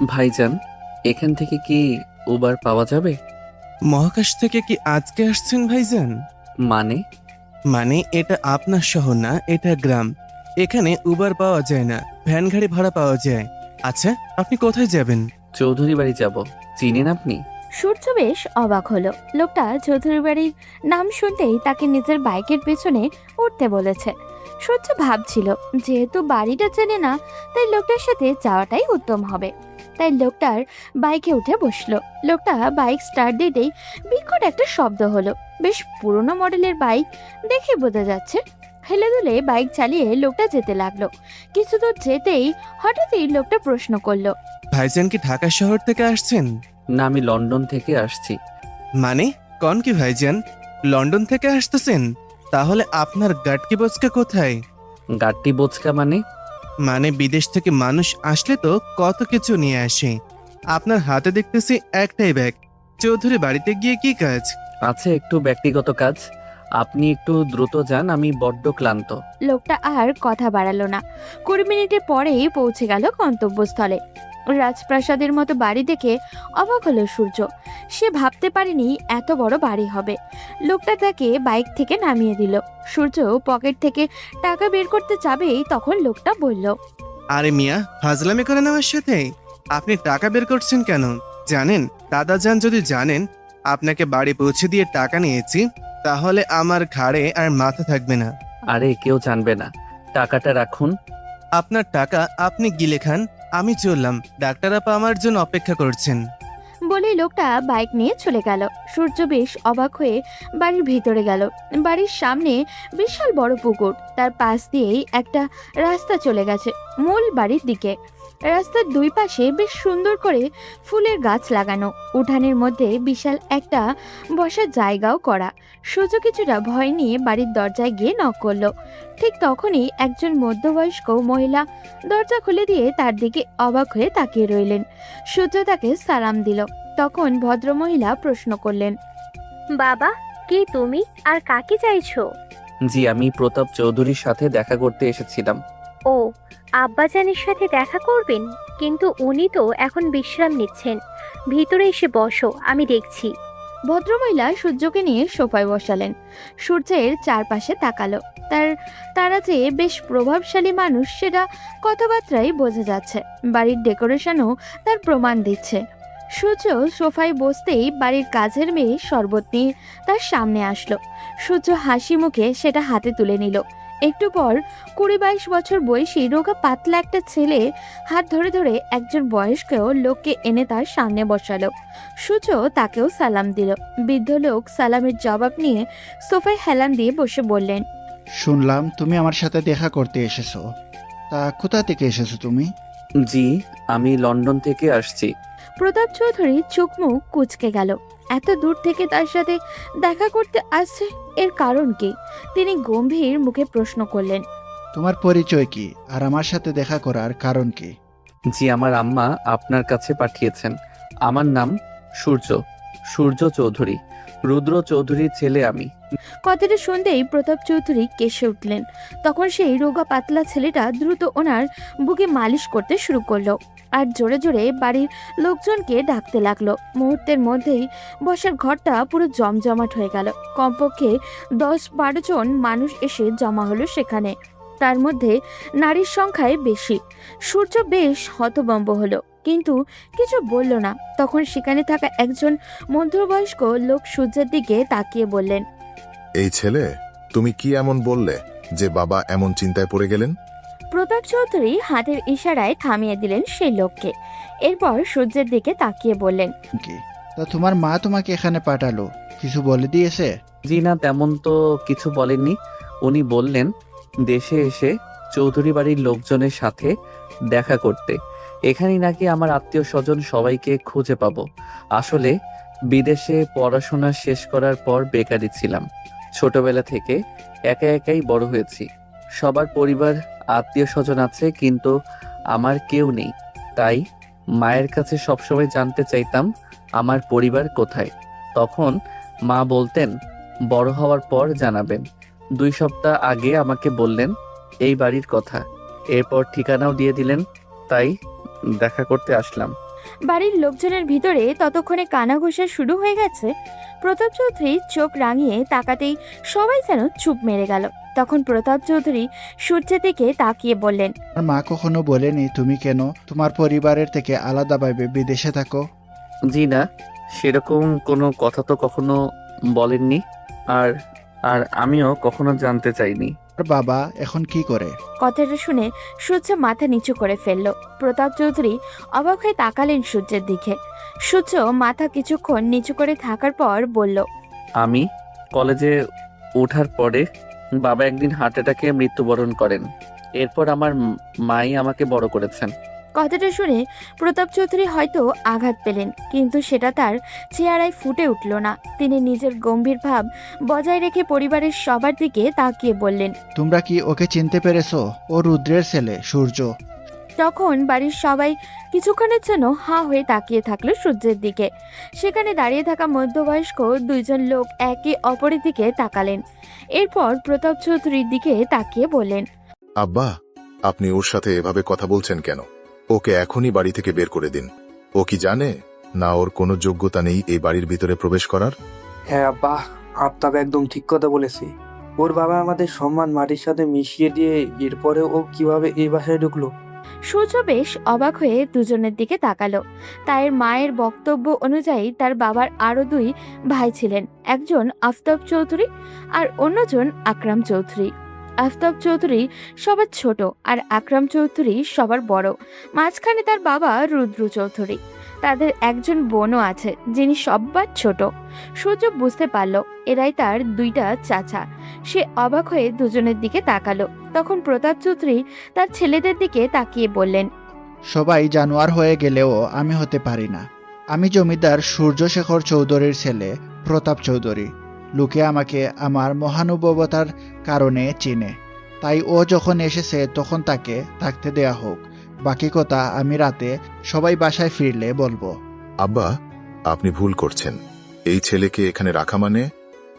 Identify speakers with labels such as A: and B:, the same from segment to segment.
A: ভাইজান, এখান থেকে কি উবার পাওয়া যাবে?
B: মহাকাশ থেকে কি আজকে আসছেন ভাইজান?
A: মানে?
B: মানে এটা আপনার শহর না, এটা গ্রাম। এখানে উবার পাওয়া যায় না, ভ্যান গাড়ি ভাড়া পাওয়া যায়। আচ্ছা, আপনি কোথায় যাবেন?
A: চৌধুরী বাড়ি যাব। চিনেন আপনি?
C: সূর্য বেশ অবাক হলো। লোকটা চৌধুরী বাড়ির নাম শুনতেই তাকে নিজের বাইকের পেছনে উঠতে বলেছে। সূর্য ভাবছিল, যেহেতু বাড়িটা চেনে না, তাই লোকটার সাথে যাওয়াটাই উত্তম হবে। তাই লোকটার বাইকে উঠে বসলো। লোকটা বাইক স্টার্ট দিতেই বিকট একটা শব্দ হলো। বেশ পুরনো মডেলের বাইক, দেখে বোঝা যাচ্ছে। হেলে দুলে বাইক চালিয়ে লোকটা যেতে লাগলো। কিছু দূর যেতেই হঠাৎই লোকটা প্রশ্ন করলো,
B: ভাইজান কি ঢাকা শহর থেকে আসছেন?
A: না, আমি লন্ডন থেকে আসছি।
B: মানে কন কি ভাইজান, লন্ডন থেকে আসতেছেন? তাহলে আপনার গাটকি বচকা কোথায়?
A: গাট্টি বোচকা মানে?
B: মানে বিদেশ থেকে মানুষ আসলে তো কত কিছু নিয়ে আসে। আপনার হাতে দেখতেছি একটাই ব্যাগ। চৌধুরী বাড়িতে গিয়ে কি কাজ?
A: আছে একটু ব্যক্তিগত কাজ। আপনি একটু দ্রুত যান, আমি বড্ড ক্লান্ত।
C: লোকটা আর কথা বাড়ালো না। 20 মিনিটের পরেই পৌঁছে গেল গন্তব্যস্থলে। রাজপ্রাসাদের মতো বাড়ি দেখে অবাক হলো সূর্য। সে ভাবতে পারেনি এত বড় বাড়ি হবে। লোকটা তাকে বাইক থেকে নামিয়ে দিল। সূর্য পকেট থেকে টাকা বের করতে যাবেই তখন লোকটা বলল,
B: আরে মিয়া, ফাজলামি করেন আমার সাথে? আপনি টাকা বের করছেন কেন? জানেন, দাদাজান যদি জানেন আপনাকে বাড়ি পৌঁছে দিয়ে টাকা নিয়েছি, তাহলে আমার ঘাড়ে আর মাথা থাকবে না।
A: আরে কেউ জানবে না, টাকাটা রাখুন।
B: আপনার টাকা আপনি গিলে খান, আমি চললাম। ডাক্তার আপা আমার জন্য অপেক্ষা করছেন।
C: বলেই লোকটা বাইক নিয়ে চলে গেল। সূর্য বেশ অবাক হয়ে বাড়ির ভিতরে গেল। বাড়ির সামনে বিশাল বড় পুকুর, তার পাশ দিয়েই একটা রাস্তা চলে গেছে মূল বাড়ির দিকে। রাস্তার দুই পাশে বেশ সুন্দর করে ফুলের গাছ লাগানো। উঠানের মধ্যে বিশাল একটা বসার জায়গাও করা। সূর্য কিছুটা ভয় নিয়ে বাড়ির দরজায় গিয়ে নক করলো। ঠিক তখনই একজন মধ্যবয়স্ক মহিলা দরজা খুলে দিয়ে তার দিকে অবাক হয়ে তাকিয়ে রইলেন। সূর্য তাকে সালাম দিল। তখন ভদ্রমহিলা প্রশ্ন করলেন,
D: বাবা, কি তুমি আর কাকে চাইছো?
A: জি, আমি প্রতাপ চৌধুরীর সাথে দেখা করতে এসেছিলাম।
D: ও, আব্বাজানের সাথে দেখা করবেন? কিন্তু উনি তো এখন বিশ্রাম নিচ্ছেন। ভিতরে এসে বসো, আমি দেখছি।
C: ভদ্রমহিলা সূর্যকে নিয়ে সোফায় বসালেন। সূর্যের চারপাশে তাকালো। তারা যে বেশ প্রভাবশালী মানুষ সেটা কথাবার্তায় বোঝা যাচ্ছে। বাড়ির ডেকোরেশনও তার প্রমাণ দিচ্ছে। সূর্য সোফায় বসতেই বাড়ির কাজের মেয়ে শরবত নিয়ে তার সামনে আসলো। সূর্য হাসি মুখে সেটা হাতে তুলে নিল। একটু পর 20-22 বছর বয়সী রোগা পাতলা একটা ছেলে হাত ধরে ধরে একজন বয়স্ক লোককে এনে তার সামনে বসালো। সূর্য তাকেও সালাম দিল। বৃদ্ধ লোক সালামের জবাব নিয়ে সোফায় হেলান দিয়ে বসে বললেন,
E: শুনলাম তুমি আমার সাথে দেখা করতে এসেছো। তা কোথা থেকে এসেছো তুমি?
A: জি, আমি লন্ডন থেকে আসছি।
C: প্রতাপ চৌধুরী চোখ মুখ কুঁচকে গেল। এত দূর থেকে তার সাথে দেখা করতে আসছে, এর কারণ কি? তিনি গম্ভীর মুখে প্রশ্ন করলেন,
E: তোমার পরিচয় কি আর আমার সাথে দেখা করার কারণ কি?
A: জি, আমার আম্মা আপনার কাছে পাঠিয়েছেন। আমার নাম সূর্য, সূর্য চৌধুরী, রুদ্র চৌধুরীর ছেলে আমি।
C: কথাটা শুনতেই প্রতাপ চৌধুরী কেসে উঠলেন। তখন সেই রোগা পাতলা ছেলেটা দ্রুত ওনার বুকে মালিশ করতে শুরু করলো আর জোরে জোরে বাড়ির লোকজনকে ডাকতে লাগলো। মুহূর্তের মধ্যেই বসার ঘরটা পুরো জমজমাট হয়ে গেল। কমপক্ষে 10-12 জন মানুষ এসে জমা হলো সেখানে। তার মধ্যে নারীর সংখ্যায় বেশি। সূর্য বেশ হতভম্ব হলো, কিন্তু কিছু বলল না। তখন সেখানে থাকা একজন মধ্যবয়স্ক লোক সূর্যের দিকে তাকিয়ে বললেন,
F: এই ছেলে, তুমি কি এমন বললে যে বাবা এমন চিন্তায় পড়ে গেলেন?
C: প্রতাপ চৌধুরী হাতের ইশারায় থামিয়ে দিলেন সেই লোককে। এরপর সূর্যের দিকে তাকিয়ে বললেন,
E: কি তা তোমার মা তোমাকে এখানে পাঠালো, কিছু বলে দিয়েছে?
A: জি না, তেমন তো কিছু বলেননি। উনি বললেন দেশে এসে চৌধুরী বাড়ির লোকজনের সাথে দেখা করতে। এখানেই নাকি আমার আত্মীয় স্বজন সবাইকে খুঁজে পাবো। আসলে বিদেশে পড়াশোনা শেষ করার পর বেকারি ছিলাম। ছোটবেলা থেকে একা একাই বড় হয়েছি। সবার পরিবার আত্মীয় স্বজন আছে, কিন্তু আমার কেউ নেই। তাই মায়ের কাছে সবসময় জানতে চাইতাম আমার পরিবার কোথায়। তখন মা বলতেন বড় হওয়ার পর জানাবেন। 2 সপ্তাহ আগে আমাকে বললেন এই বাড়ির কথা। এরপর ঠিকানাও দিয়ে দিলেন, তাই দেখা করতে আসলাম।
C: বাড়ির লোকজনের ভিতরে ততক্ষণে কানাঘুষা শুরু হয়ে গেছে। প্রতাপ চৌধুরী চোখ রাঙিয়ে তাকাতেই সবাই যেন চুপ মেরে গেল। তখন প্রতাপ চৌধুরী সূর্যের দিকে তাকিয়ে বললেন,
E: আর মা কখনো বলেনি তুমি কেন তোমার পরিবারের থেকে আলাদাভাবে বিদেশে থাকো?
A: জি না, সেরকম কোনো কথা তো কখনো বলেননি। আর আর আমিও কখনো জানতে চাইনি।
E: আর বাবা এখন কি করে?
C: কথাটা শুনে সূর্য মাথা নিচু করে ফেলল। প্রতাপ চৌধুরী অবাক হয়ে তাকালেন সূর্যের দিকে। সূর্য মাথা কিছুক্ষণ নিচু করে থাকার পর বলল,
A: আমি কলেজে ওঠার পরে বাবা একদিন হার্ট অ্যাটাকে মৃত্যুবরণ করেন। এরপর আমার মাই আমাকে বড় করেছেন।
C: কথাটা শুনে প্রতাপ চৌধুরী হয়তো আঘাত পেলেন, কিন্তু সেটা তার চেহারায় ফুটে উঠল না। তিনি নিজের গম্ভীর ভাব বজায় রেখে পরিবারের সবার দিকে তাকিয়ে বললেন,
E: তোমরা কি ওকে চিনতে পেরেছো? ও রুদ্রের ছেলে সূর্য।
C: তখন বাড়ির সবাই কিছুক্ষণের জন্য হাঁ হয়ে তাকিয়ে থাকলো সূর্যের দিকে। সেখানে দাঁড়িয়ে থাকা মধ্যবয়স্ক দুইজন লোক একে অপরের দিকে তাকালেন। এরপর প্রতাপ চৌধুরীর দিকে তাকিয়ে বললেন,
F: আব্বা, আপনি ওর সাথে এভাবে কথা বলছেন কেন? ওকে এখনই বাড়ি থেকে বের করে দিন। ও কি জানে না ওর কোনো যোগ্যতা নেই এই বাড়ির ভিতরে প্রবেশ করার?
G: হ্যাঁ আব্বা, আফতাব একদম ঠিক কথা বলেছে। ওর বাবা আমাদের সম্মান মাটির সাথে মিশিয়ে দিয়ে এরপরে ও কিভাবে এই বাসায় ঢুকলো?
C: সূর্য বেশ অবাক হয়ে দুজনের দিকে তাকালো। তার মায়ের বক্তব্য অনুযায়ী তার বাবার আরো দুই ভাই ছিলেন, একজন আফতাব চৌধুরী আর অন্যজন আকরাম চৌধুরী। আফতাব চৌধুরী সবার ছোট আর আকরাম চৌধুরী সবার বড়। মাঝখানে তার বাবা রুদ্র চৌধুরী। তাদের একজন বোনও আছে যিনি সবার ছোট। সূর্য বুঝতে পারল এরাই তার দুইটা চাচা। সে অবাক হয়ে দুজনের দিকে তাকালো। তখন প্রতাপ চৌধুরী তার ছেলেদের দিকে তাকিয়ে বললেন,
E: সবাই জানোয়ার হয়ে গেলেও আমি হতে পারি না। আমি জমিদার সূর্যশেখর চৌধুরীর ছেলে প্রতাপ চৌধুরী। লোকে আমাকে আমার মহানুভবতার কারণে চিনে, তাই ও যখন এসেছে তখন তাকে থাকতে দেয়া হোক। বাকি কথা আমি রাতে সবাই বাসায় ফিরলে বলবো।
F: আব্বা, আপনি ভুল করছেন। এই ছেলেকে এখানে রাখা মানে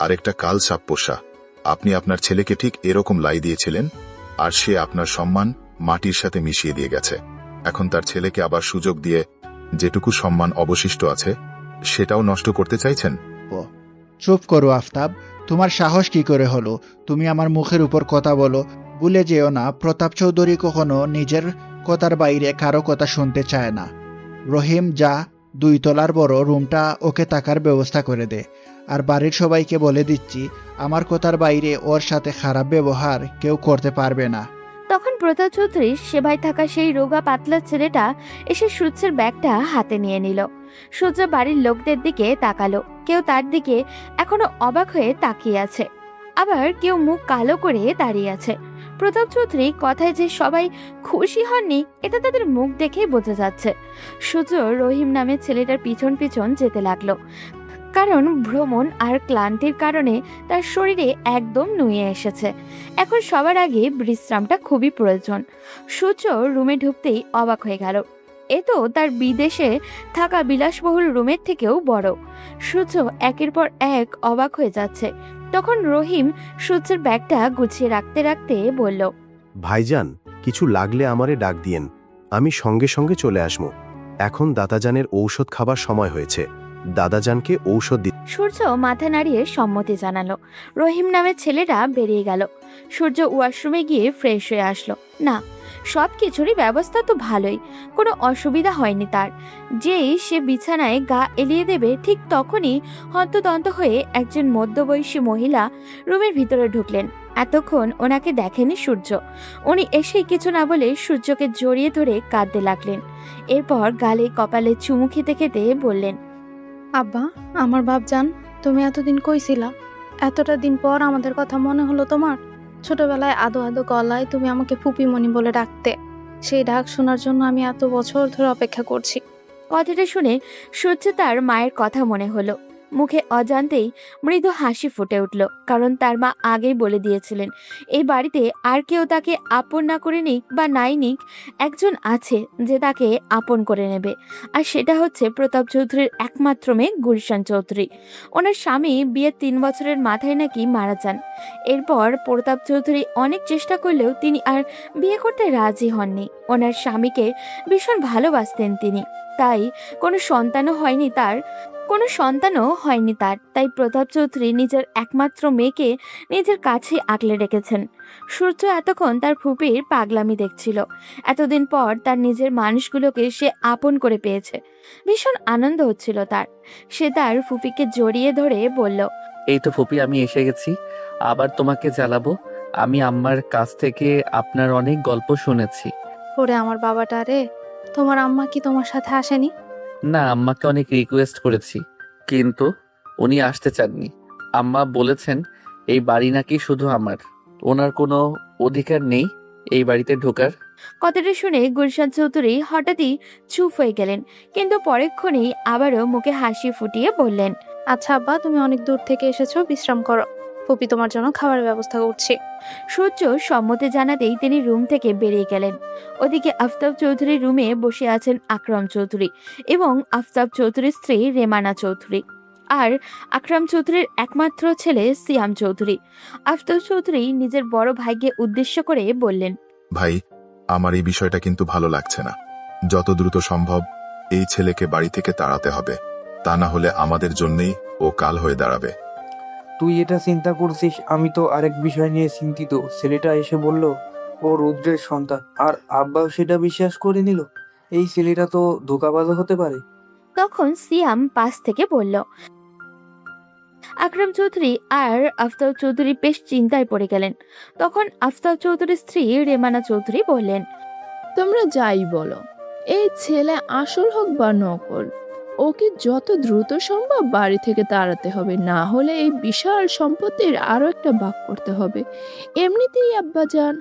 F: আরেকটা কাল সাপ পোষা। আপনি আপনার ছেলেকে ঠিক এরকম লাই দিয়েছিলেন, আর সে আপনার সম্মান মাটির সাথে মিশিয়ে দিয়ে গেছে। এখন তার ছেলেকে আবার সুযোগ দিয়ে যেটুকু সম্মান অবশিষ্ট আছে সেটাও নষ্ট করতে চাইছেন?
E: চুপ করো আফতাব, তোমার সাহস কি করে হলো? তুমি আমার মুখের উপর কথা বলো। ভুলে যেও না, প্রতাপ চৌধুরী কখনো নিজের কথার বাইরে কারো কথা শুনতে চায় না। রহিম, যা 2 তলার বড় রুমটা ওকে থাকার ব্যবস্থা করে দে। আর বাড়ির সবাইকে বলে দিচ্ছি, আমার কথার বাইরে ওর সাথে খারাপ ব্যবহার কেউ করতে পারবে না।
C: তখন প্রতাপ চৌধুরীর সেবায় থাকা সেই রোগা পাতলা ছেলেটা এসে সূর্যের ব্যাগটা হাতে নিয়ে নিল। সূর্য বাড়ির লোকদের দিকে তাকালো। কেউ তার দিকে এখনো অবাক হয়ে তাকিয়ে আছে, আবার কেউ মুখ কালো করে দাঁড়িয়ে আছে। প্রতাপ চৌধুরী কথায় যে সবাই খুশি হননি এটা তাদের মুখ দেখেই বোঝা যাচ্ছে। সূর্য রহিম নামের ছেলেটার পিছন পিছন যেতে লাগলো, কারণ ভ্রমণ আর ক্লান্তির কারণে তার শরীরে একদম নুয়ে এসেছে। এখন সবার আগে বিশ্রামটা খুবই প্রয়োজন। সূর্য রুমে ঢুকতেই অবাক হয়ে গেল। এ তো তার বিদেশে থাকা বিলাসবহুল রুমের থেকেও বড়। সূর্য একের পর এক অবাক হয়ে যাচ্ছে। তখন রহিম সূর্যের ব্যাগটা গুছিয়ে রাখতে রাখতে বলল,
H: ভাইজান, কিছু লাগলে আমারে ডাক দিয়েন, আমি সঙ্গে সঙ্গে চলে আসবো। এখন দাদাজানের ঔষধ খাবার সময় হয়েছে, দাদাজানকে ঔষধ দিতে।
C: সূর্য মাথা নাড়িয়ে সম্মতি জানালো। রহিম নামের ছেলেরা বেরিয়ে গেল। সূর্য ওয়াশরুমে গিয়ে ফ্রেশ হয়ে আসলো। না, সব কিছুরই ব্যবস্থা তো ভালোই, কোনো অসুবিধা হয়নি তার। যেই সে বিছানায় গা এলিয়ে দেবে ঠিক তখনই হন্তদন্ত হয়ে একজন মধ্যবয়সী মহিলা রুমের ভিতরে ঢুকলেন। এতক্ষণ ওনাকে দেখেনি সূর্য। উনি এসেই কিছু না বলে সূর্যকে জড়িয়ে ধরে কাঁদতে লাগলেন। এরপর গালে কপালে চুমু খেতে খেতে বললেন,
I: আব্বা, আমার বাপজান, তুমি এতদিন কইছিলা? এতটা দিন পর আমাদের কথা মনে হলো তোমার? ছোটবেলায় আদো আদো গলায় তুমি আমাকে ফুপিমণি বলে ডাকতে, সেই ডাক শোনার জন্য আমি এত বছর ধরে অপেক্ষা করছি।
C: কথাটা শুনে সূর্য তার মায়ের কথা মনে হলো। মুখে অজান্তেই মৃদু হাসি ফুটে উঠল, কারণ তার মা আগেই বলে দিয়েছিলেন এই বাড়িতে আর কেউ তাকে আপন না করে নিক বা নাই নিক, একজন আছে যে তাকে আপন করে নেবে, আর সেটা হচ্ছে প্রতাপ চৌধুরীর একমাত্র মেয়ে গুলশান চৌধুরী। ওনার স্বামী বিয়ের 3 বছরের মাথায় নাকি মারা যান। এরপর প্রতাপ চৌধুরী অনেক চেষ্টা করলেও তিনি আর বিয়ে করতে রাজি হননি। ওনার স্বামীকে ভীষণ ভালোবাসতেন তিনি, তাই কোনো সন্তানও হয়নি তার। তাই প্রতাপ চৌধুরী নিজের একমাত্র মেয়েকে নিজের কাছে আগলে রেখেছেন। সূর্য এতক্ষণ তার ফুপির পাগলামি দেখছিল। এতদিন পর তার নিজের মানুষগুলোকে সে আপন করে পেয়েছে। ভীষণ আনন্দ হচ্ছিল তার। সে তার ফুপিকে জড়িয়ে ধরে বলল,
A: এই তো ফুপি, আমি এসে গেছি। আবার তোমাকে জ্বালাবো? আমি আম্মার কাছ থেকে আপনার অনেক গল্প শুনেছি।
I: ওরে আমার বাবাটা রে, তোমার আম্মা কি তোমার সাথে আসেনি?
A: না, আম্মাকে অনেক রিকোয়েস্ট করেছি, কিন্তু উনি আসতে চাননি। আম্মা বলেছেন এই বাড়ি নাকি শুধু আমার, ওনার কোনো অধিকার নেই এই বাড়িতে ঢোকার।
C: কথাটা শুনে গুলশান চৌধুরী হঠাৎই চুপ হয়ে গেলেন, কিন্তু পরেক্ষণেই আবারও মুখে হাসি ফুটিয়ে বললেন,
I: আচ্ছা আব্বা, তুমি অনেক দূর থেকে এসেছো, বিশ্রাম করো। ফুপি তোমার জন্য খাবারের ব্যবস্থা করছি।
C: সূর্য সম্মতি জানাতেই তিনি রুম থেকে বেরিয়ে গেলেন। ওদিকে আফতাব চৌধুরীর রুমে বসে আছেন আকরাম চৌধুরী এবং আফতাব চৌধুরীর স্ত্রী রেমানা চৌধুরী, আর আকরাম চৌধুরীর একমাত্র ছেলে সিয়াম চৌধুরী। আফতাব চৌধুরী নিজের বড় ভাইকে উদ্দেশ্য করে বললেন,
F: ভাই, আমার এই বিষয়টা কিন্তু ভালো লাগছে না। যত দ্রুত সম্ভব এই ছেলেকে বাড়ি থেকে তাড়াতে হবে, তা না হলে আমাদের জন্যই ও কাল হয়ে দাঁড়াবে।
G: তুই এটা চিন্তা করছিস, আমি তো আরেক বিষয় নিয়ে চিন্তিত। ছেলেটা এসে বলল ও রুদ্রের সন্তান, আর আব্বাও সেটা বিশ্বাস করে নিল। এই ছেলেটা তো ধোঁকাবাজও হতে পারে।
C: তখন সিয়াম পাশ থেকে বলল। আকরাম চৌধুরী আর আফতাব চৌধুরী বেশ চিন্তায় পড়ে গেলেন। তখন আফতাব চৌধুরীর স্ত্রী রেমানা চৌধুরী বললেন,
J: তোমরা যাই বলো, এই ছেলে আসল হোক বা নকল, ওকে যত দ্রুত সম্ভব বাড়ি থেকে তাড়াতে হবে, না হলে এই বিশাল সম্পত্তির আরো একটা ভাগ করতে হবে। এমনিতেই আব্বাজান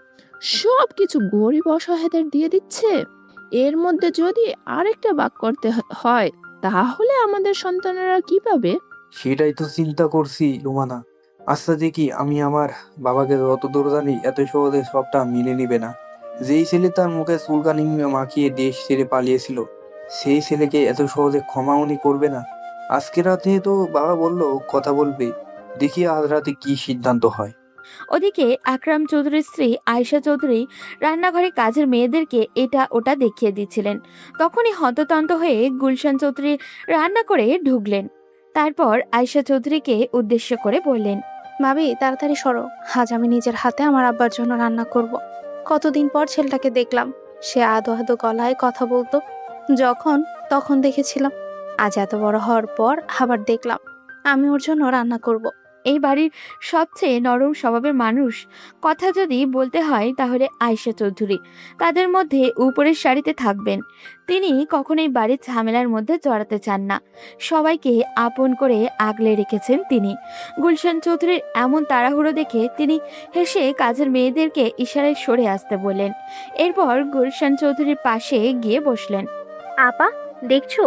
J: সব কিছু গরিব অসহায়দের দিয়ে দিচ্ছে, এর মধ্যে যদি আরেকটা ভাগ করতে হয় তাহলে আমাদের সন্তানেরা কি পাবে?
G: সেটাই তো চিন্তা করছি রুমানা। আচ্ছা দেখি, আমি আমার বাবাকে যত দূর জানি এত সহজে সবটা মিলে নিবে না। যেই ছেলে তার মুখে চুলকানি মাখিয়ে দেশ ছেড়ে পালিয়েছিল, সেই ছেলেকে এত সহজে ক্ষমা উনি করবে না। আজকে রাতে তো বাবা বললো কথা বলবে, দেখি আজ রাতে কি সিদ্ধান্ত হয়।
C: ওদিকে আকরাম চৌধুরীর স্ত্রী আয়েশা চৌধুরী রান্নাঘরে কাজের মেয়েদেরকে এটা ওটা দেখিয়ে দিচ্ছিলেন। তখনই হন্ততন্ত হয়ে গুলশান চৌধুরী রান্না করে ঢুকলেন। তারপর আয়েশা চৌধুরীকে উদ্দেশ্য করে বললেন,
I: ভাবি তাড়াতাড়ি সরো, আজ আমি নিজের হাতে আমার আব্বার জন্য রান্না করব। কতদিন পর ছেলেটাকে দেখলাম, সে আদো আদো গলায় কথা বলতো, তখন দেখেছিলাম। আজ এত বড় হওয়ার পর আবার দেখলাম, আমি ওর জন্য রান্না করব।
C: এই বাড়ির সবচেয়ে নরম স্বভাবের মানুষ কথা যদি বলতে হয় তাহলে আয়েশা চৌধুরী তাদের মধ্যে উপরের সারিতে থাকবেন। তিনি কখনোই বাড়ির ঝামেলার মধ্যে জড়াতে চান না। সবাইকে আপন করে আগলে রেখেছেন তিনি। গুলশান চৌধুরীর এমন তাড়াহুড়ো দেখে তিনি হেসে কাজের মেয়েদেরকে ইশারায় সরে আসতে বললেন। এরপর গুলশান চৌধুরীর পাশে গিয়ে বসলেন।
D: আপা, দেখছো,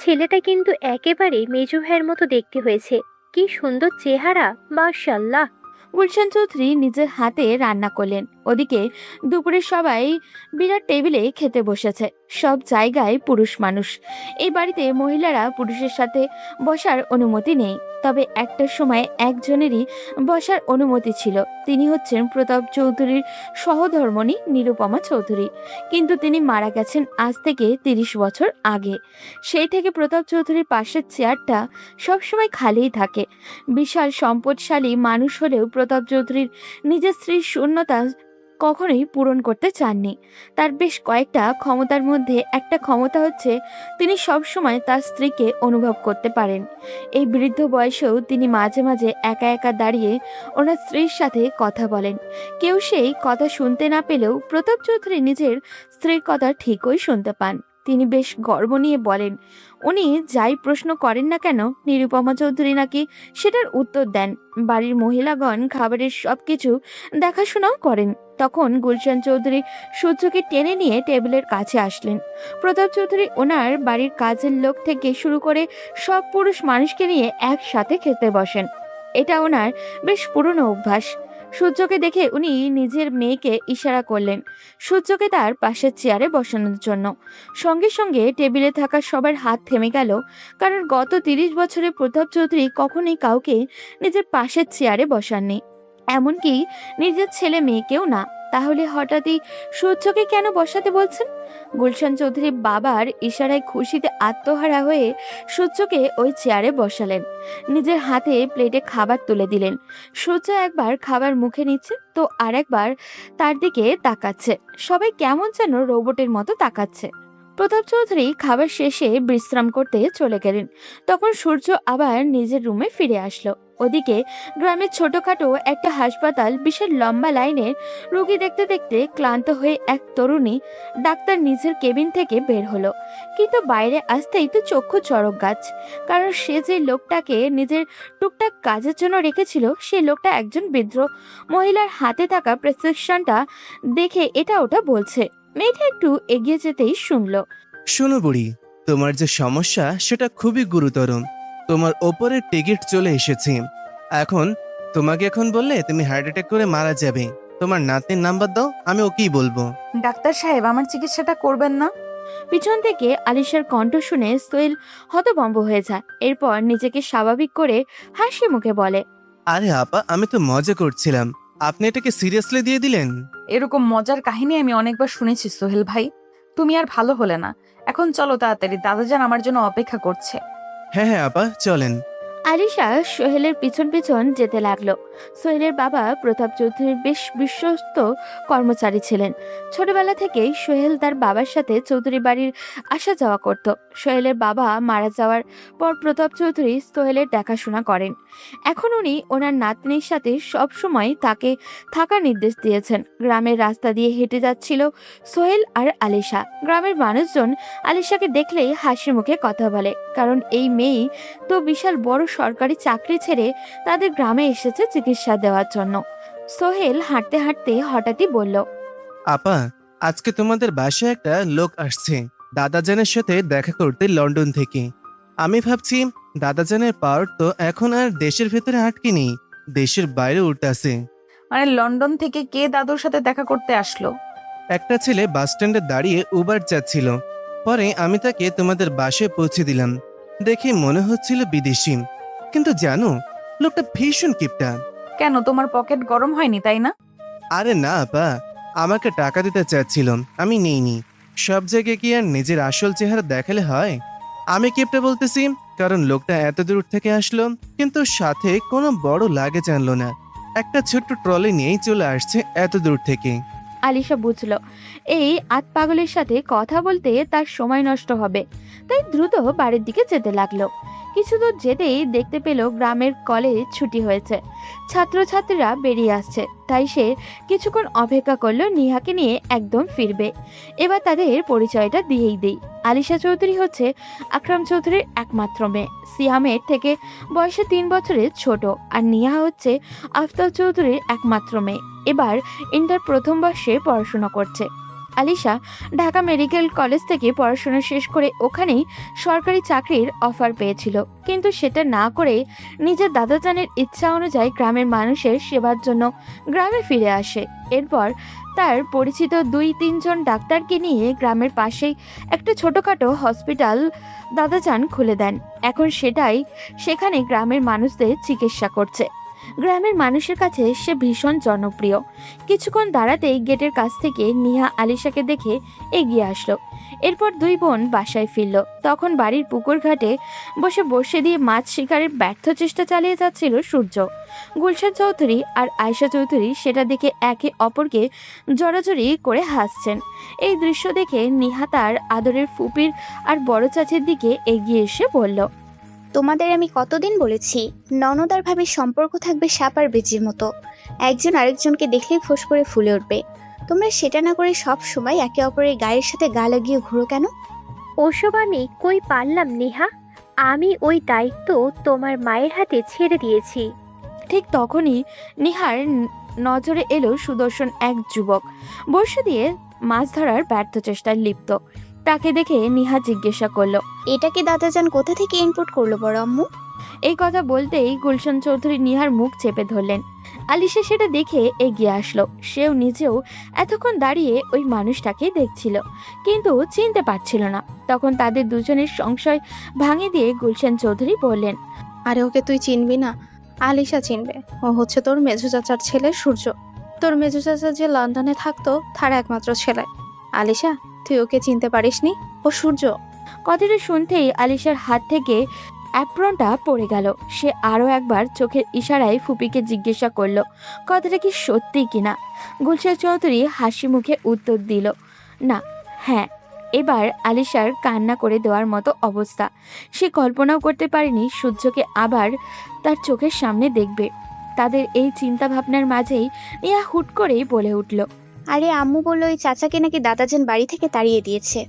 D: ছেলেটা কিন্তু একেবারে মেজো ভাইয়ের মতো দেখতে হয়েছে। কি সুন্দর চেহারা, মাশাআল্লাহ।
C: গুলশান চৌধুরী নিজের হাতে রান্না করলেন। ওদিকে দুপুরে সবাই বিরাট টেবিলে খেতে বসেছে। সব জায়গায় পুরুষ মানুষ। এই বাড়িতে মহিলারা পুরুষের সাথে বসার অনুমতি নেই, তবে একটা সময় একজনেরই বসার অনুমতি ছিল। তিনি হচ্ছেন প্রতাপ চৌধুরীর সহধর্মণী নিরুপমা চৌধুরী, কিন্তু তিনি মারা গেছেন আজ থেকে 30 বছর আগে। সেই থেকে প্রতাপ চৌধুরীর পাশের চেয়ারটা সবসময় খালিই থাকে। বিশাল সম্পদশালী মানুষ হলেও প্রতাপ চৌধুরীর নিজের স্ত্রীর শূন্যতা কখনোই পূরণ করতে চাননি। তার বেশ কয়েকটা ক্ষমতার মধ্যে একটা ক্ষমতা হচ্ছে তিনি সবসময় তার স্ত্রীকে অনুভব করতে পারেন। এই বৃদ্ধ বয়সেও তিনি মাঝে মাঝে একা একা দাঁড়িয়ে ওনার স্ত্রীর সাথে কথা বলেন। কেউ সেই কথা শুনতে না পেলেও প্রতাপ চৌধুরী নিজের স্ত্রীর কথা ঠিকই শুনতে পান। তিনি বেশ গর্ব নিয়ে বলেন, উনি যাই প্রশ্ন করেন না কেন নিরুপমা চৌধুরী নাকি সেটার উত্তর দেন। বাড়ির মহিলাগণ খাবারের সবকিছু দেখাশোনাও করেন। তখন গুলশান চৌধুরী সূর্যকে টেনে নিয়ে টেবিলের কাছে আসলেন। প্রতাপ চৌধুরী ওনার বাড়ির কাজের লোক থেকে শুরু করে সব পুরুষ মানুষকে নিয়ে একসাথে খেতে বসেন। এটা ওনার বেশ পুরনো অভ্যাস। সূর্যকে দেখে উনি নিজের মেয়েকে ইশারা করলেন সূর্যকে তার পাশের চেয়ারে বসানোর জন্য। সঙ্গে সঙ্গে টেবিলে থাকা সবার হাত থেমে গেল, কারণ গত 30 বছরে প্রতাপ চৌধুরী কখনোই কাউকে নিজের পাশের চেয়ারে বসাননি, এমনকি নিজের ছেলে মেয়েকেও না। তাহলে হঠাৎই সূর্যকে কেন বসাতে বলছেন? গুলশান চৌধুরী বাবার ইশারায় খুশিতে আত্মহারা হয়ে সূর্যকে ওই চেয়ারে বসালেন। নিজের হাতে প্লেটে খাবার তুলে দিলেন। সূর্য একবার খাবার মুখে নিচ্ছে তো আরেকবার তার দিকে তাকাচ্ছে। সবাই কেমন যেন রোবটের মতো তাকাচ্ছে। প্রতাপ চৌধুরী খাবার শেষে বিশ্রাম করতে চলে গেলেন। তখন সূর্য আবার নিজের রুমে ফিরে আসলো। ওদিকে গ্রামের ছোটখাটো একটা হাসপাতাল, বিশাল লম্বা লাইনের রোগী দেখতে দেখতে ক্লান্ত হয়ে এক তরুণী ডাক্তার নিজের কেবিন থেকে বের হলো। কিন্তু বাইরে আসতেই তো চক্ষু চড়ক গাছ, কারণ সে যে লোকটাকে নিজের টুকটাক কাজের জন্য রেখেছিল সেই লোকটা একজন বৃদ্ধ মহিলার হাতে থাকা প্রেসক্রিপশনটা দেখে এটা ওটা বলছে। মেয়েটা একটু এগিয়ে যেতেই শুনলো,
B: শোনো বুড়ি, তোমার যে সমস্যা সেটা খুবই গুরুতর। তোমার ওপরের টিকিট চলে এসেছে। তোমাকে এখন বললে তুমি হার্ট অ্যাটাক করে মারা যাবে। তোমার নাতনির নাম্বার দাও, আমি ওকেই বলবো।
K: ডাক্তার সাহেব, আমার চিকিৎসাটা করবেন না?
C: পিছন থেকে আলিশার কণ্ঠ শুনে সোহেল হতভম্ব হয়ে যায়। এরপর নিজেকে স্বাভাবিক করে হাসি মুখে বলে,
B: আরে আপা, আমি তো মজা করছিলাম, আপনি এটাকে সিরিয়াসলি দিয়ে দিলেন।
K: এরকম মজার কাহিনী আমি অনেকবার শুনেছি সোহেল ভাই। তুমি আর ভালো হলে না। এখন চলো তাড়াতাড়ি, দাদাজান আমার জন্য অপেক্ষা করছে।
B: হ্যাঁ হ্যাঁ আপা, চলেন।
C: আলিশা সোহেলের পিছন পিছন যেতে লাগলো। সোহেলের বাবা প্রতাপ চৌধুরীর বেশ বিশ্বস্ত কর্মচারী ছিলেন। ছোটবেলা থেকেই সোহেল তার বাবার সাথে চৌধুরী বাড়ির আসা যাওয়া করত। সোহেলের বাবা মারা যাওয়ার পর প্রতাপ চৌধুরী সোহেলের দেখাশোনা করেন। এখন উনি ওনার নাতনির সাথে সব সময় তাকে থাকার নির্দেশ দিয়েছেন। গ্রামের রাস্তা দিয়ে হেঁটে যাচ্ছিল সোহেল আর আলিশা। গ্রামের মানুষজন আলিশাকে দেখলেই হাসি মুখে কথা বলে, কারণ এই মেয়ে তো বিশাল বড় সরকারি চাকরি ছেড়ে তাদের গ্রামে এসেছে চিকিৎসা দেওয়ার জন্য। সোহেল হাঁটতে হাঁটতে হঠাৎই বলল,
B: আপা, আজকে তোমাদের বাসায় একটা লোক আসছে দাদাজানের সাথে দেখা করতে লন্ডন থেকে। আমি ভাবছি দাদাজানের পাওয়ার তো এখন আর দেশের ভেতরে আটকে নেই, দেশের বাইরে উঠতে আছে।
K: মানে লন্ডন থেকে কে দাদুর সাথে দেখা করতে আসলো?
B: একটা ছেলে বাস স্ট্যান্ডে দাঁড়িয়ে উবার যাচ্ছিল। পরে আমি তাকে তোমাদের বাসায় পৌঁছে দিলাম। দেখে মনে হচ্ছিল বিদেশি, কিন্তু জানো লোকটা ভীষণ কিপটা।
K: কেন, তোমার পকেট গরম হয়নি তাই না?
B: আরে না আপা, আমাকে টাকা দিতে চাচ্ছিল, আমি নেইনি। সব জায়গায় কি আর নিজের আসল চেহারা দেখালে হয়? আমি কিপটা বলতেছি কারণ লোকটা এত দূর থেকে আসলো, কিন্তু সাথে কোনো বড় লাগেজ আনলো না। একটা ছোট্ট ট্রলি নিয়েই চলে আসছে এত দূর থেকে।
C: আলিশা বুঝলো এই আত পাগলের সাথে কথা বলতে তার সময় নষ্ট হবে, তাই দ্রুত বাড়ির দিকে যেতে লাগলো। কিছু দূর যেতেই দেখতে পেল গ্রামের কলেজ ছুটি হয়েছে, ছাত্রছাত্রীরা বেরিয়ে আসছে। তাই সে কিছুক্ষণ অপেক্ষা করলো নিহাকে নিয়ে একদম ফিরবে। এবার তাদের পরিচয়টা দিয়েই দেই। আলিশা চৌধুরী হচ্ছে আকরাম চৌধুরীর একমাত্র মেয়ে। সিয়ামের থেকে বয়সে 3 বছরের ছোট। আর নিহা হচ্ছে আফতাব চৌধুরীর একমাত্র মেয়ে। এবার ইন্টার প্রথম বর্ষে পড়াশোনা করছে। আলিশা ঢাকা মেডিকেল কলেজ থেকে পড়াশোনা শেষ করে ওখানেই সরকারি চাকরির অফার পেয়েছিল, কিন্তু সেটা না করে নিজের দাদাজানের ইচ্ছা অনুযায়ী গ্রামের মানুষের সেবার জন্য গ্রামে ফিরে আসে। এরপর তার পরিচিত 2-3 জন ডাক্তারকে নিয়ে গ্রামের পাশেই একটা ছোটখাটো হসপিটাল দাদাজান খুলে দেন। এখন সেখানে গ্রামের মানুষদের চিকিৎসা করছে। গ্রামের মানুষের কাছে সে ভীষণ জনপ্রিয়। কিছুক্ষণ দাঁড়াতেই গেটের কাছ থেকে নিহা আলিশাকে দেখে এগিয়ে আসলো। এরপর 2 বোন বাসায় ফিরল। তখন বাড়ির পুকুর ঘাটে বসে দিয়ে মাছ শিকারের ব্যর্থ চেষ্টা চালিয়ে যাচ্ছিল সূর্য। গুলশান চৌধুরী আর আয়েশা চৌধুরী সেটা দেখে একে অপরকে জড়াজড়ি করে হাসছেন। এই দৃশ্য দেখে নিহা তার আদরের ফুপির আর বড় চাচির দিকে এগিয়ে এসে বলল,
L: তোমাদের আমি কতদিন বলেছি ননদ আর ভাবির সম্পর্ক থাকবে সাপ আর বেজির মতো, একজন আরেকজনকে দেখলেই ফোঁস করে ফুলে উঠবে। তোমরা সেটা না করে সব সময় একে অপরের গায়ের সাথে গা লাগিয়ে ঘুরো কেন?
D: ওসব আমি কই পারলাম নেহা, আমি ওই দায়িত্ব তোমার মায়ের হাতে ছেড়ে দিয়েছি।
C: ঠিক তখনই নিহার নজরে এলো সুদর্শন এক যুবক বর্ষা দিয়ে মাছ ধরার ব্যর্থ চেষ্টায় লিপ্ত। তাকে দেখে নিহা জিজ্ঞাসা করলো,
L: এটা কি দাদাজান কোথা থেকে ইনপুট করলো বড় আম্মু?
C: এই কথা বলতেই গুলশান চৌধুরী নিহার মুখ চেপে ধরলেন। আলিশা সেটা দেখে এগিয়ে আসলো। সেও নিজেও এতক্ষণ দাঁড়িয়ে ওই মানুষটাকে দেখছিল, কিন্তু চিনতে পারছিল না। তখন তাদের দুজনের সংশয় ভাঙিয়ে দিয়ে গুলশান চৌধুরী বললেন,
I: আরে ওকে তুই চিনবি না? আলিশা চিনবে। ও হচ্ছে তোর মেজো চাচার ছেলে সূর্য। তোর মেজো চাচা যে লন্ডনে থাকতো তার একমাত্র ছেলে। আলিশা, তুই ওকে চিনতে পারিসনি? ও সূর্য।
C: কথাটা শুনতেই আলিশার হাত থেকে অ্যাপ্রনটা পড়ে গেল। সে আরো একবার চোখের ইশারায় ফুপিকে জিজ্ঞাসা করলো, কথাটা কি সত্যি কিনা। গুলশান চৌধুরী হাসি মুখে উত্তর দিল, না, হ্যাঁ। এবার আলিশার কান্না করে দেওয়ার মতো অবস্থা। সে কল্পনাও করতে পারেনি সূর্যকে আবার তার চোখের সামনে দেখবে। তাদের এই চিন্তা ভাবনার মাঝেই নিয়া হুট করেই বলে উঠল,
L: আরে আম্মু বললো ওই চাচাকে নাকি দাদাজান বাড়ি থেকে তাড়িয়ে দিয়েছে।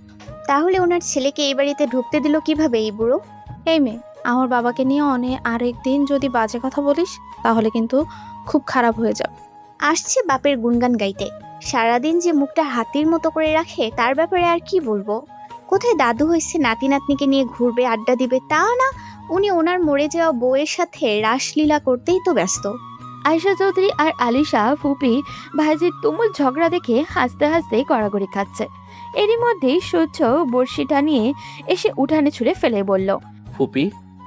L: তাহলে ওনার ছেলেকে এই বাড়িতে ঢুকতে দিল কিভাবে এই বুড়ো?
I: এই মেয়ে, আমার বাবাকে নিয়ে আরেকদিন যদি বাজে কথা বলিস তাহলে কিন্তু খুব খারাপ হয়ে যাবে।
L: আসছে বাপের গুণগান গাইতে, সারাদিন যে মুখটা হাতির মতো করে রাখে তার ব্যাপারে আর কি বলবো। কোথায় দাদু হয়েছে নাতি নাতনিকে নিয়ে ঘুরবে, আড্ডা দিবে, তা না, উনি ওনার মরে যাওয়া বউয়ের সাথে রাসলীলা করতেই তো ব্যস্ত।
C: আয়েশা চৌধুরী আর আলিশা ফুপি ভাইজির তুমুল ঝগড়া দেখে হাসতে হাসতে গড়াগড়ি খাচ্ছে। এরই মধ্যেই সূর্য বড়শিটা নিয়ে এসে উঠানে ছুঁড়ে ফেলে বলল,
A: ফুপি,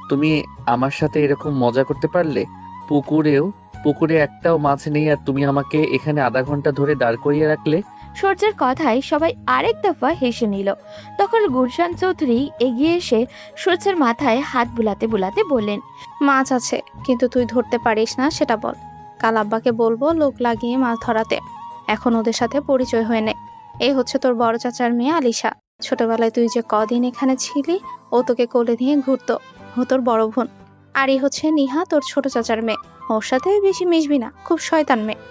A: তুমি আমার সাথে এরকম মজা করতে পারলে? পুকুরে একটাও মাছ নেই আর তুমি আমাকে এখানে আধা ঘন্টা ধরে দাঁড় করিয়ে রাখলে।
C: সূর্যের কথায় সবাই আরেক দফা হেসে নিল। তখন গুলশান চৌধুরী এগিয়ে এসে সূর্যের মাথায় হাত বুলাতে বুলাতে বললেন,
I: মাছ আছে, কিন্তু তুই ধরতে পারিস না সেটা বল। কাল আব্বাকে বলবো লোক লাগিয়ে মাছ ধরাতে। এখন ওদের সাথে পরিচয় হয়ে নে। এই হচ্ছে তোর বড় চাচার মেয়ে আলিশা। ছোটবেলায় তুই যে কদিন এখানে ছিলি ও তোকে কোলে নিয়ে ঘুরতো, ও তোর বড় বোন। আর এই হচ্ছে নিহা, তোর ছোট চাচার মেয়ে। ওর সাথে বেশি মিশবি না, খুব শয়তান মেয়ে।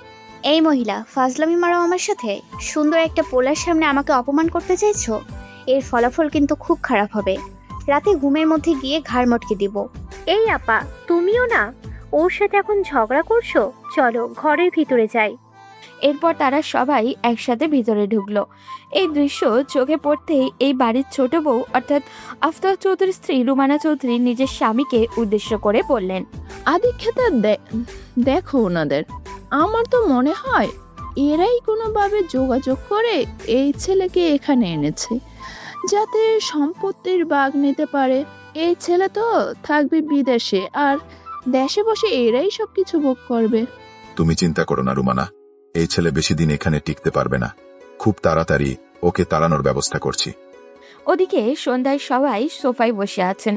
L: এই মহিলা, ফাজলামি মারো আমার সাথে? সুন্দর একটা পোলার সামনে আমাকে অপমান করতে চাইছো? এর ফলাফল কিন্তু খুব খারাপ হবে। রাতে ঘুমের মধ্যে গিয়ে ঘাড় মটকে দিব।
D: এই আপা, তুমিও না ওর সাথে এখন ঝগড়া করছো? চলো ঘরের ভিতরে যাই।
C: এরপর তারা সবাই একসাথে ভিতরে ঢুকলো। এই দৃশ্য চোখে পড়তেই এই বাড়ির ছোট বউ অর্থাৎ আফতাব চৌধুরীর স্ত্রী রুমানা চৌধুরী নিজের স্বামীকে উদ্দেশ্য করে বললেন,
J: আদিক্ষেতা দেখো ওনাদের। আমার তো মনে হয় এরাই কোনোভাবে যোগাযোগ করে এই ছেলেকে এখানে এনেছে, যাতে সম্পত্তির ভাগ নিতে পারে। এই ছেলে তো থাকবে বিদেশে, আর দেশে বসে এরাই সবকিছু ভোগ করবে।
F: তুমি চিন্তা করো না রুমানা, এই ছেলে বেশি দিন এখানে টিকতে পারবে না। খুব তাড়াতাড়ি ওকে তাড়ানোর ব্যবস্থা করছি।
C: ওদিকে সন্ধ্যায় সবাই সোফায় বসে আছেন।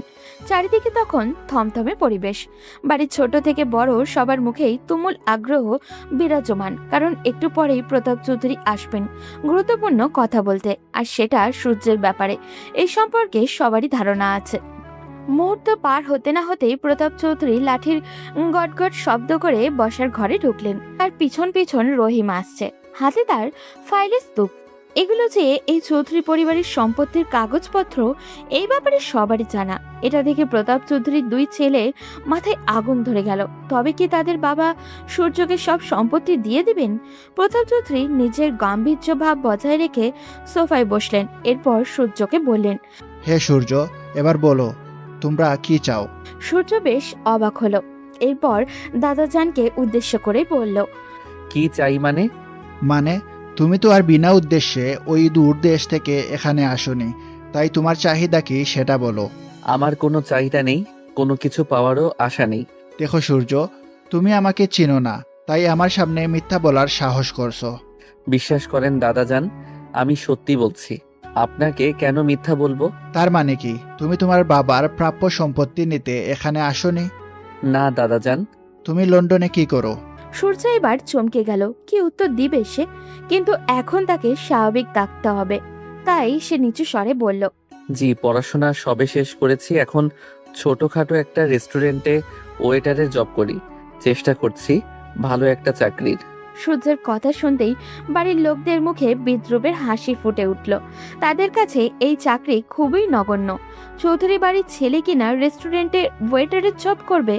C: চারিদিকে তখন থমথমে পরিবেশ। বাড়ির ছোট থেকে বড় সবার মুখেই তুমুল আগ্রহ বিরাজমান, কারণ একটু পরেই প্রতাপ চৌধুরী আসবেন গুরুত্বপূর্ণ কথা বলতে, আর সেটা সূর্যের ব্যাপারে। এই সম্পর্কে সবারই ধারণা আছে। মুহূর্ত পার হতে না হতেই প্রতাপ চৌধুরী লাঠির গটগট শব্দ করে বসার ঘরে ঢুকলেন। আর পিছন পিছন রহিম আসছে, হাতে তার ফাইলের স্তূপ। এগুলো যে এই চৌধুরী পরিবারের সম্পত্তির কাগজপত্র, এই ব্যাপারে সবারই জানা। এটা দেখে প্রতাপ চৌধুরীর দুই ছেলে মাথায় আগুন ধরে গেল। তবে কি তাদের বাবা সূর্যকে সব সম্পত্তি দিয়ে দিবেন? প্রতাপ চৌধুরী নিজের গাম্ভীর্য ভাব বজায় রেখে সোফায় বসলেন। এরপর সূর্যকে বললেন,
E: হে সূর্য, এবার বলো তোমরা কি চাও?
C: সূর্য বেশ অবাক হলো। এরপর দাদাজানকে উদ্দেশ্য করে বলল,
A: কি চাই মানে?
E: মানে তুমি তো আর বিনা উদ্দেশ্যে ওই দূর দেশ থেকে এখানে আসোনি, তাই তোমার চাহিদা কি সেটা বলো।
A: আমার কোনো চাহিদা নেই, কোনো কিছু পাওয়ারও আশা নেই।
E: দেখো সূর্য, তুমি আমাকে চিনো না, তাই আমার সামনে মিথ্যা বলার সাহস করছো।
A: বিশ্বাস করেন দাদাজান, আমি সত্যি বলছি। আপনাকে কেন মিথ্যা বলবো?
E: তার মানে কি তুমি তোমার বাবার প্রাপ্য সম্পত্তি নিতে এখানে আসোনি?
A: না দাদাজান।
E: তুমি লন্ডনে কি করো?
C: সূর্য এবার চমকে গেল। কি উত্তর দিবে সে? কিন্তু এখন তাকে স্বাভাবিক থাকতে হবে, তাই সে নিচু স্বরে বলল,
A: জি, পড়াশোনা সবে শেষ করেছি। এখন ছোটখাটো একটা রেস্টুরেন্টে ওয়েটারের জব করি। চেষ্টা করছি ভালো একটা চাকরির।
C: সূর্যের কথা শুনতেই বাড়ির লোকদের মুখে বিদ্রুপের হাসি ফুটে উঠল। তাদের কাছে এই চাকরি খুবই নগণ্য। চৌধুরী বাড়ির ছেলে কিনা রেস্টুরেন্টে ওয়েটারের জব করবে,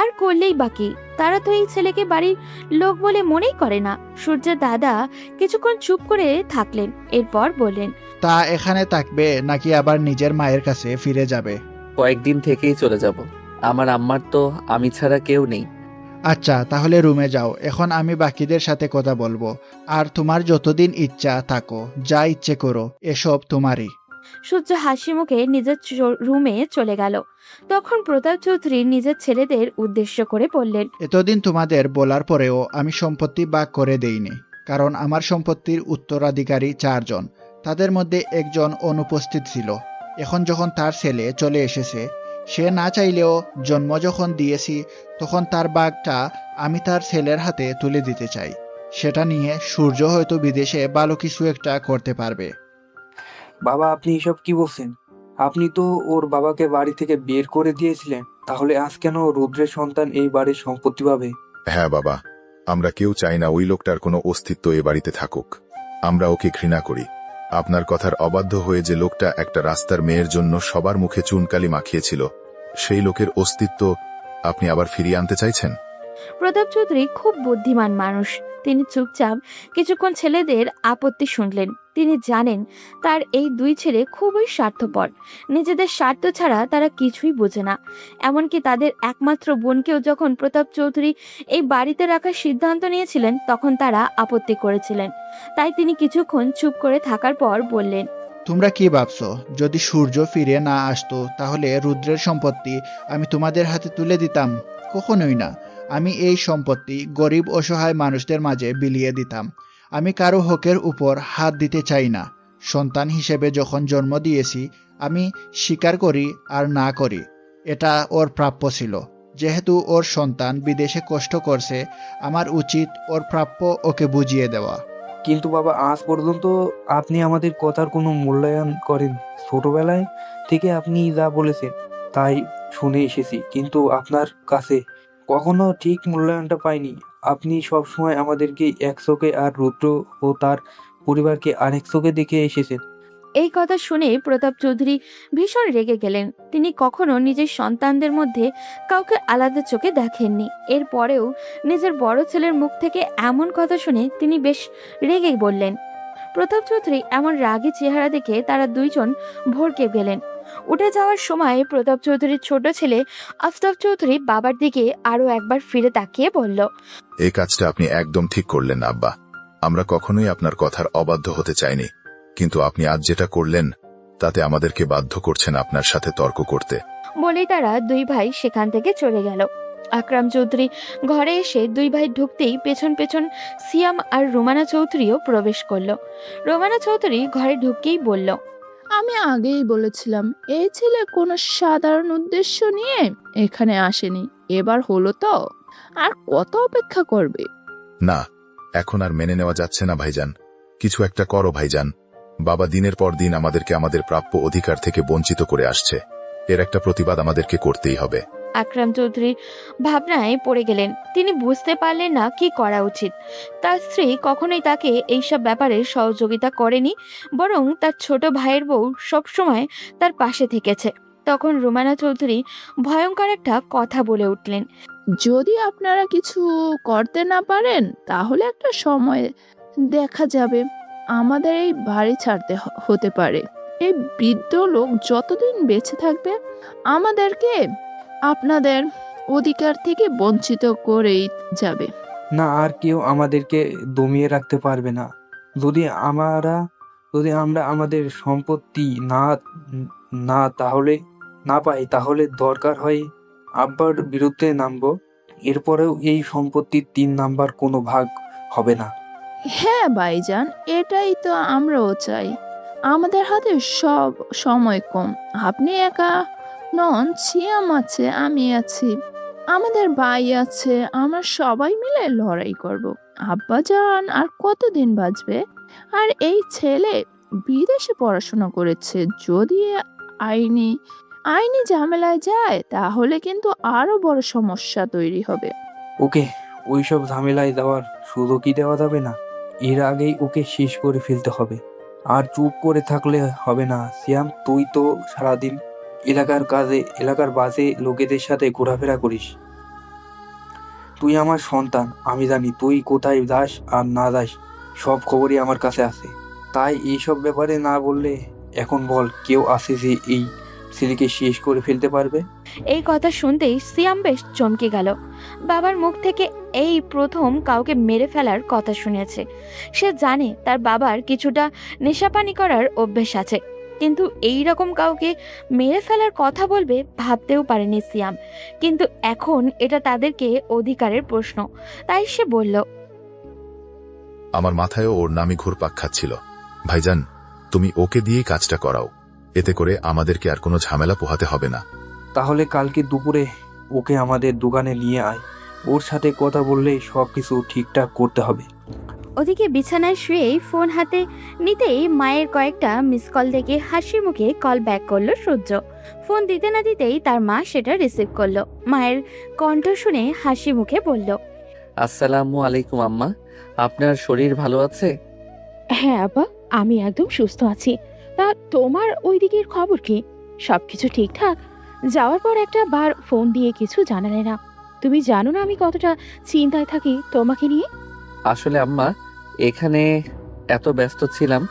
C: আর করলেই বাকি, তারা তো এই ছেলেকে বাড়ির লোক বলে মনেই করে না। সূর্যের দাদা কিছুক্ষণ চুপ করে থাকলেন, এরপর বললেন,
E: তা এখানে থাকবে নাকি আবার নিজের মায়ের কাছে ফিরে যাবে?
A: কয়েকদিন থেকেই চলে যাব। আমার আম্মার তো আমি ছাড়া কেউ নেই।
E: আচ্ছা, তাহলে রুমে যাও, এখন আমি বাকিদের সাথে কথা বলবো। আর তোমার যতদিন ইচ্ছা থাকো, যা ইচ্ছে করো, এসব তোমারই।
C: সূর্য হাসি মুখে নিজের রুমে চলে গেল। তখন প্রতাপ চৌধুরী নিজের ছেলেদের উদ্দেশ্য করে বললেন,
E: এতদিন তোমাদের বলার পরেও আমি সম্পত্তি ভাগ করে দেইনি, কারণ আমার সম্পত্তির উত্তরাধিকারী 4 জন। তাদের মধ্যে একজন অনুপস্থিত ছিল। এখন যখন তার ছেলে চলে এসেছে, সে না চাইলেও জন্ম যখন দিয়েছি, তখন তার ভাগটা আমি তার ছেলের হাতে তুলে দিতে চাই। সেটা নিয়ে সূর্য হয়তো বিদেশে ভালো কিছু একটা করতে পারবে।
G: বাবা, আপনি এসব কি বলছেন? আপনি তো ওর বাবাকে বাড়ি থেকে বের করে দিয়েছিলেন, তাহলে আজ কেন রুদ্রের সন্তান এই বাড়ির সম্পত্তি পাবে?
F: হ্যাঁ বাবা, আমরা কেউ চাই না ওই লোকটার কোনো অস্তিত্ব এ বাড়িতে থাকুক। আমরা ওকে ঘৃণা করি। আপনার কথার অবাধ্য হয়ে যে লোকটা একটা রাস্তার মেয়ের জন্য সবার মুখে চুনকালি মাখিয়েছিল, সেই লোকের অস্তিত্ব আপনি আবার ফিরিয়ে আনতে চাইছেন?
C: প্রতাপ চৌধুরী খুব বুদ্ধিমান মানুষ। তিনি চুপচাপ কিছুক্ষণ ছেলেদের আপত্তি শুনলেন। তিনি জানেন তার এই 2 ছেলে খুবই স্বার্থপর। নিজেদের স্বার্থ ছাড়া তারা কিছুই বোঝে না। এমনকি তাদের একমাত্র বোনকেও যখন প্রতাপ চৌধুরী এই বাড়িতে রাখার সিদ্ধান্ত নিয়েছিলেন, তখন তারা আপত্তি করেছিলেন। তাই তিনি কিছুক্ষণ চুপ করে থাকার পর বললেন,
E: তোমরা কি ভাবছো, যদি সূর্য ফিরে না আসতো তাহলে রুদ্রের সম্পত্তি আমি তোমাদের হাতে তুলে দিতাম? কখনোই না। আমি এই সম্পত্তি গরিব অসহায় মানুষদের মাঝে বিলিয়ে দিতাম। আমি কারো হকের উপর হাত দিতে চাই না। সন্তান হিসেবে যখন জন্ম দিয়েছি, আমি স্বীকার করি আর না করি, এটা ওর প্রাপ্য ছিল। যেহেতু ওর সন্তান বিদেশে কষ্ট করছে, আমার উচিত ওর প্রাপ্য ওকে বুঝিয়ে দেওয়া।
G: কিন্তু বাবা, আজ পর্যন্ত আপনি আমাদের কথার কোনো মূল্যায়ন করেন। ছোটবেলায় থেকে আপনি যা বলেছেন তাই শুনে এসেছি, কিন্তু আপনার কাছে কখনো ঠিক মূল্যায়নটা পাইনি। আপনি সবসময় আমাদেরকে এক চোখে আর রুদ্র ও তার পরিবারকে আরেক চোখে দেখে এসেছেন।
C: এই কথা শুনে প্রতাপ চৌধুরী ভীষণ রেগে গেলেন। তিনি কখনো নিজের সন্তানদের মধ্যে কাউকে আলাদা চোখে দেখেননি। এরপরেও নিজের বড় ছেলের মুখ থেকে এমন কথা শুনে তিনি বেশ রেগে বললেন। প্রতাপ চৌধুরী এমন রাগী চেহারা দেখে তারা 2 জন ভড়কে গেলেন। উঠে যাওয়ার সময় প্রতাপ চৌধুরীর ছোট ছেলে আফতাব চৌধুরী বাবার দিকে আরো একবার ফিরে তাকিয়ে বলল,
F: এই কাজটা আপনি একদম ঠিক করলেন না আব্বা। আমরা কখনোই আপনার কথার অবাধ্য হতে চাইনি, কিন্তু আপনি আজ যেটা করলেন তাতে আমাদেরকে বাধ্য করছেন আপনার সাথে তর্ক করতে।
C: বলেই তারা 2 ভাই সেখান থেকে চলে গেল। আকরাম চৌধুরী ঘরে এসে 2 ভাই ঢুকতেই পেছন পেছন সিয়াম আর রোমানা চৌধুরীও প্রবেশ করলো। রোমানা চৌধুরী ঘরে ঢুকতেই বলল,
J: আমি আগেই বলেছিলাম এই ছেলে কোনো সাধারণ উদ্দেশ্য নিয়ে এখানে আসেনি। এবার হলো তো, আর কত অপেক্ষা করবে?
F: না, এখন আর মেনে নেওয়া যাচ্ছে না ভাইজান। কিছু একটা করো ভাইজান। বাবা দিনের পর দিন আমাদেরকে আমাদের প্রাপ্য অধিকার থেকে বঞ্চিত করে আসছে। এর একটা প্রতিবাদ আমাদেরকে করতেই হবে।
C: আকরাম চৌধুরী ভাবনায় পড়ে গেলেন। তিনি বুঝতে পারলেন না কি করা উচিত। তার স্ত্রী কখনোই তাকে এইসব ব্যাপারে সহযোগিতা করেনি, বরং তার ছোট ভাইয়ের বউ সবসময় তার পাশে থেকেছে। তখন রুমানা চৌধুরী ভয়ঙ্কর একটা কথা বলে উঠলেন,
J: যদি আপনারা কিছু করতে না পারেন তাহলে একটা সময় দেখা যাবে আমাদের এই বাড়ি ছাড়তে হতে পারে। এই বৃদ্ধ লোক যতদিন বেঁচে থাকবে আমাদেরকে আপনাদের অধিকার থেকে বঞ্চিত করেই যাবে।
G: না, আর কেউ আমাদেরকে দমিয়ে রাখতে পারবে না। যদি আমরা আমাদের সম্পত্তি না পাই, তাহলে দরকার হয় আব্বার বিরুদ্ধে নামবো। এরপরেও এই সম্পত্তির 3 নাম্বার কোনো ভাগ হবে না।
J: হ্যাঁ ভাইজান, এটাই তো আমরাও চাই। আমাদের হাতে সব সময় কম। আপনি একা নন, সিয়াম আছে, আমি আছি, আমাদের ভাই আছে। আমরা সবাই মিলে লড়াই করব। আব্বাজান আর কতদিন বাঁচবে? আর এই ছেলে বিদেশে পড়াশোনা করেছে। যদি আইনি ঝামেলায় যায় তাহলে কিন্তু আরো বড় সমস্যা তৈরি হবে।
G: ওকে ওইসব ঝামেলায় যাওয়ার সুযোগই দেওয়া যাবে না। এর আগেই ওকে শেষ করে ফেলতে হবে। আর চুপ করে থাকলে হবে না। সিয়াম, তুই তো সারাদিন এলাকার বাজে লোকেদের সাথে ঘোরাফেরা করিস। তুই আমার সন্তান, আমি জানি তুই কোথায় যাস আর না যাস সব খবরই আমার কাছে আছে। তাই এইসব ব্যাপারে না বললে এখন বল, কেউ আছে যে এই ছেলেকে শেষ করে ফেলতে পারবে?
C: এই কথা শুনতেই সিয়াম বেশ চমকে গেল। বাবার মুখ থেকে এই প্রথম কাউকে মেরে ফেলার কথা শুনেছে। সে জানে তার বাবার কিছুটা নেশাপানি করার অভ্যেস আছে, কিন্তু এই রকম কাউকে মেরে ফেলার কথা বলবে ভাবতেও পারেনি সিয়াম। কিন্তু এখন এটা তাদেরকে অধিকারের প্রশ্ন, তাই সে বলল,
F: আমার মাথায়ও ওর নামই ঘুরপাক খাচ্ছিল। ভাইজান, তুমি ওকে দিয়েই কাজটা করাও, এতে করে আমাদেরকে আর কোনো ঝামেলা পোহাতে হবে না।
G: তাহলে কালকে দুপুরে ওকে আমাদের দোকানে নিয়ে আয়, ওর সাথে কথা বললেই সব কিছু ঠিকঠাক করতে হবে।
C: ওদিকে বিছানায় শুয়েই ফোন হাতে নিতেই মায়ের কয়েকটা মিস কল দেখে হাসি মুখে কল ব্যাক করলো সূর্য। ফোন দিতে না দিতেই তার মা সেটা রিসিভ করলো। মায়ের কণ্ঠ শুনে হাসি মুখে বলল,
A: আসসালামু আলাইকুম আম্মা, আপনার শরীর ভালো আছে?
J: হ্যাঁ আব্বা, আমি একদম সুস্থ আছি। তা তোমার ওই দিকের খবর কি? সবকিছু ঠিকঠাক? যাওয়ার পর একটা বার ফোন দিয়ে কিছু জানালে না। তুমি জানো না আমি কতটা চিন্তায় থাকি তোমাকে নিয়ে।
A: আসলে আম্মা, এখানে এত ব্যস্ত ছিলাম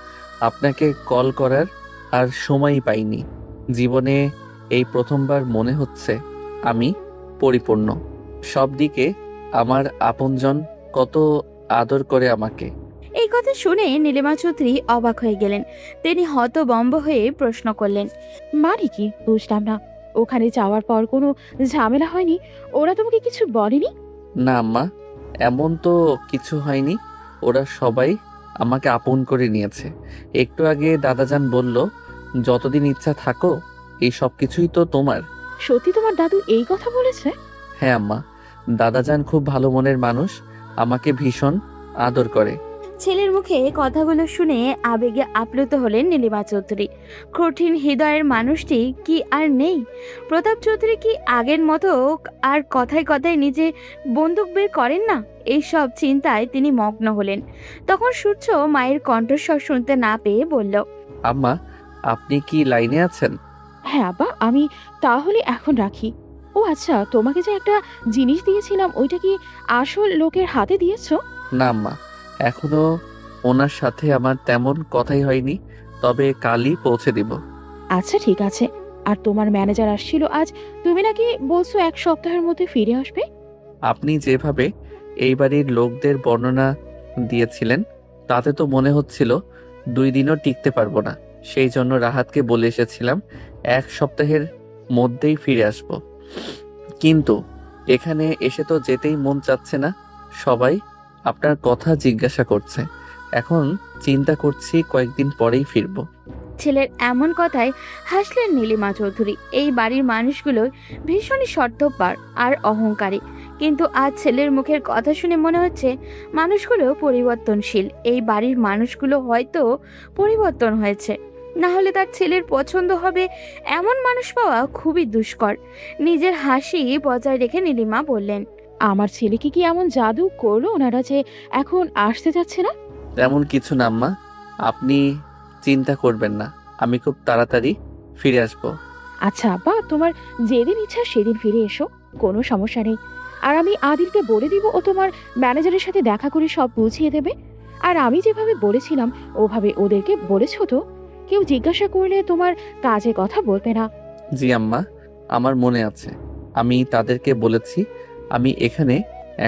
A: আপনাকে কল করার আর সময়ই পাইনি। জীবনে এই প্রথমবার মনে হচ্ছে আমি পরিপূর্ণ। সব দিকে আমার আপনজন কত আদর করে আমাকে।
C: এই কথা শুনে নীলিমা চৌধুরী অবাক হয়ে গেলেন। তিনি হতবম্ব হয়ে প্রশ্ন করলেন,
J: মানে কি বুঝলাম না। ওখানে যাওয়ার পর কোনো ঝামেলা হয়নি? ওরা তোমাকে কিছু বলেনি?
A: না আম্মা, এমন তো কিছু হয়নি। ওরা সবাই আমাকে আপন করে নিয়েছে। একটু আগে দাদাজান বলল, যতদিন ইচ্ছা থাকো, এই সব কিছুই তো তোমার।
J: সত্যি তোমার দাদু এই কথা বলেছে?
A: হ্যাঁ আম্মা, দাদাজান খুব ভালো মনের মানুষ, আমাকে ভীষণ আদর করে।
C: ছেলের মুখে কথাগুলো শুনে আবেগে আপ্লুত হলেন নীলিমা চৌধুরী। কঠিন হৃদয়ের মানুষটি কি আর নেই? প্রতাপ চৌধুরী কি আগের মতো আর কথায় কথায় নিজে বন্দুক বের করেন না? এইসব চিন্তায় তিনি মগ্ন হলেন। তখন সূর্য মায়ের কণ্ঠস্বর শুনতে না পেয়ে বলল,
A: আম্মা, আপনি কি লাইনে আছেন?
J: হ্যাঁ আব্বা, আমি তাহলে এখন রাখি। ও আচ্ছা, তোমাকে যে একটা জিনিস দিয়েছিলাম ওইটা কি আসল লোকের হাতে দিয়েছো?
A: না আম্মা, এখনো ওনার সাথে আমার তেমন কথাই হয়নি, তবে কালই পৌঁছে দিব।
J: আচ্ছা ঠিক আছে। আর তোমার ম্যানেজার আসছিল আজ, তুমি নাকি বলছো 1 সপ্তাহের মধ্যে ফিরে আসবে?
A: আপনি যেভাবে এই বাড়ির লোকদের বর্ণনা দিয়েছিলেন তাতে তো মনে হচ্ছিল 2 দিনও টিকতে পারবো না। সেই জন্য রাহাতকে বলে এসেছিলাম 1 সপ্তাহের মধ্যেই ফিরে আসব। কিন্তু এখানে এসে তো যেতেই মন চাচ্ছে না। সবাই আপনার কথা জিজ্ঞাসা করছে। এখন চিন্তা করছি কয়েকদিন পরেই ফিরবো।
C: ছেলের এমন কথায় হাসলেন নীলিমা চৌধুরী। এই বাড়ির মানুষগুলো ভীষণই স্বার্থপর আর অহংকারী, কিন্তু আজ ছেলের মুখের কথা শুনে মনে হচ্ছে মানুষগুলো পরিবর্তনশীল। এই বাড়ির মানুষগুলো হয়তো পরিবর্তন হয়েছে, না হলে তার ছেলের পছন্দ হবে এমন মানুষ পাওয়া খুবই দুষ্কর। নিজের হাসি বজায় রেখে নীলিমা বললেন,
J: আমার ছেলেকে কি এমন জাদু করলো ওনারা যে এখন আসতে যাচ্ছে না?
A: তেমন কিছু না আম্মা, আপনি চিন্তা করবেন না, আমি খুব তাড়াতাড়ি ফিরে আসবো।
J: আচ্ছা আব্বা, তোমার যেদিন ইচ্ছা সেদিন ফিরে এসো, কোনো সমস্যা নেই। আর আমি আদিলকে বলে দিব, ও তোমার ম্যানেজারের সাথে দেখা করে সব বুঝিয়ে দেবে। আর আমি যেভাবে বলেছিলাম ওভাবে ওদেরকে বলেছো তো? কেউ জিজ্ঞাসা করলে তোমার কাজের কথা বলবে না।
A: জি আম্মা, আমার মনে আছে। আমি তাদেরকে বলেছি আমি এখানে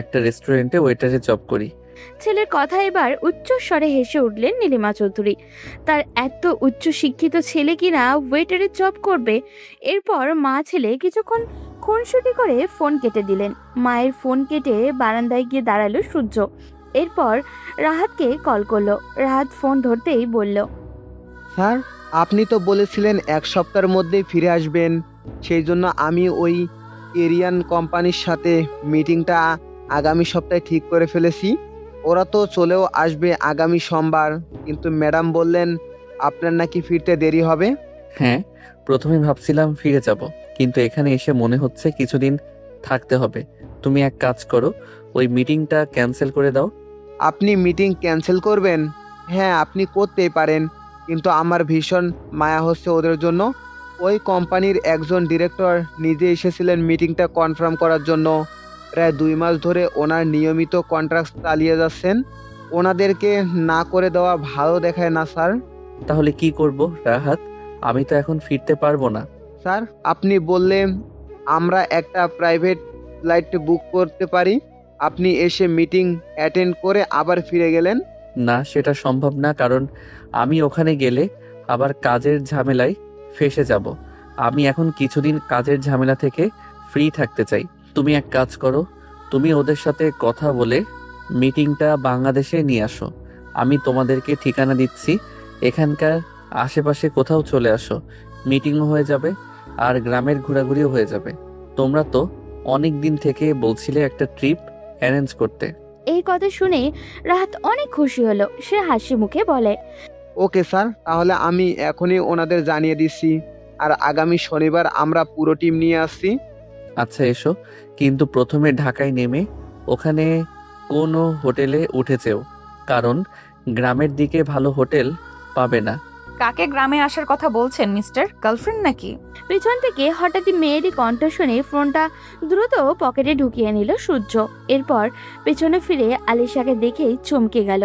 A: একটা রেস্টুরেন্টে ওয়েটারে জব করি।
C: ছেলের কথা এবার উচ্চ স্বরে হেসে উঠলেন নীলিমা চৌধুরী। তার এত উচ্চ শিক্ষিত ছেলে কিনা ওয়েটারের জব করবে? এরপর মা ছেলে কিছুক্ষণ খুনসুটি করে ফোন কেটে দিলেন। মায়ের ফোন কেটে বারান্দায় গিয়ে দাঁড়ালো সূর্য। এরপর রাহাতকে কল করলো। রাহাত ফোন ধরতেই বলল,
M: স্যার, আপনি তো বলেছিলেন 1 সপ্তাহের মধ্যেই ফিরে আসবেন। সেই জন্য আমি ওই এরিয়ান কোম্পানির সাথে মিটিংটা আগামী সপ্তাহে ঠিক করে ফেলেছি। ওরা তো চলেও আসবে আগামী সোমবার, কিন্তু ম্যাডাম বললেন আপনার নাকি ফিরতে দেরি হবে।
A: হ্যাঁ, প্রথমে ভাবছিলাম ফিরে যাব, কিন্তু এখানে এসে মনে হচ্ছে কিছুদিন থাকতে হবে। তুমি এক কাজ করো, ওই মিটিংটা ক্যান্সেল করে দাও।
M: আপনি মিটিং ক্যান্সেল করবেন? হ্যাঁ, আপনি করতেই পারেন, কিন্তু আমার ভীষণ মায়া হচ্ছে ওদের জন্য। ওই কোম্পানির একজন ডিরেক্টর নিজে এসেছিলেন মিটিংটা কনফার্ম করার জন্য। প্রায় 2 মাস ধরে ওনার নিয়মিত কন্ট্রাক্ট চালিয়ে যাচ্ছেন। ওনাদেরকে না করে দেওয়া ভালো দেখায় না স্যার।
A: তাহলে কি করব রাহাত? আমি তো এখন ফিরতে পারবো না।
M: স্যার, আপনি বললে আমরা একটা প্রাইভেট ফ্লাইট বুক করতে পারি। আপনি এসে মিটিং অ্যাটেন্ড করে আবার ফিরে গেলেন।
A: না, সেটা সম্ভব না, কারণ আমি ওখানে গেলে আবার কাজের ঝামেলায় ফেঁসে যাব। আমি এখন কিছুদিন কাজের ঝামেলা থেকে ফ্রি থাকতে চাই। তুমি এক কাজ করো, তুমি ওদের সাথে কথা বলে মিটিংটা বাংলাদেশে নিয়ে আসো। আমি তোমাদেরকে ঠিকানা দিচ্ছি, এখানকার আশেপাশে কোথাও চলে আসো। মিটিংও হয়ে যাবে আর গ্রামের ঘোরাঘুরিও হয়ে যাবে। তোমরা তো অনেক দিন থেকে বলছিলে একটা ট্রিপ অ্যারেঞ্জ করতে।
C: এই কথা শুনে রাহাত অনেক খুশি হলো। সে হাসি মুখে বলে,
M: ওকে স্যার, তাহলে আমি এখনই ওনাদের জানিয়ে দিচ্ছি। আর আগামী শনিবার আমরা পুরো টিম নিয়ে আসছি।
A: আচ্ছা এসো, কিন্তু প্রথমে ঢাকায় নেমে ওখানে কোনো হোটেলে উঠেছেও, কারণ গ্রামের দিকে ভালো হোটেল পাবে না।
K: কাকে গ্রামে আসার কথা বলছেন মিস্টার? গার্লফ্রেন্ড নাকি?
C: পেছন থেকে হঠাৎই মেয়েরই কণ্ঠ শুনে ফোনটা দ্রুত পকেটে ঢুকিয়ে নিল সূর্য। এরপর পেছনে ফিরে আলিশাকে দেখেই চমকে গেল।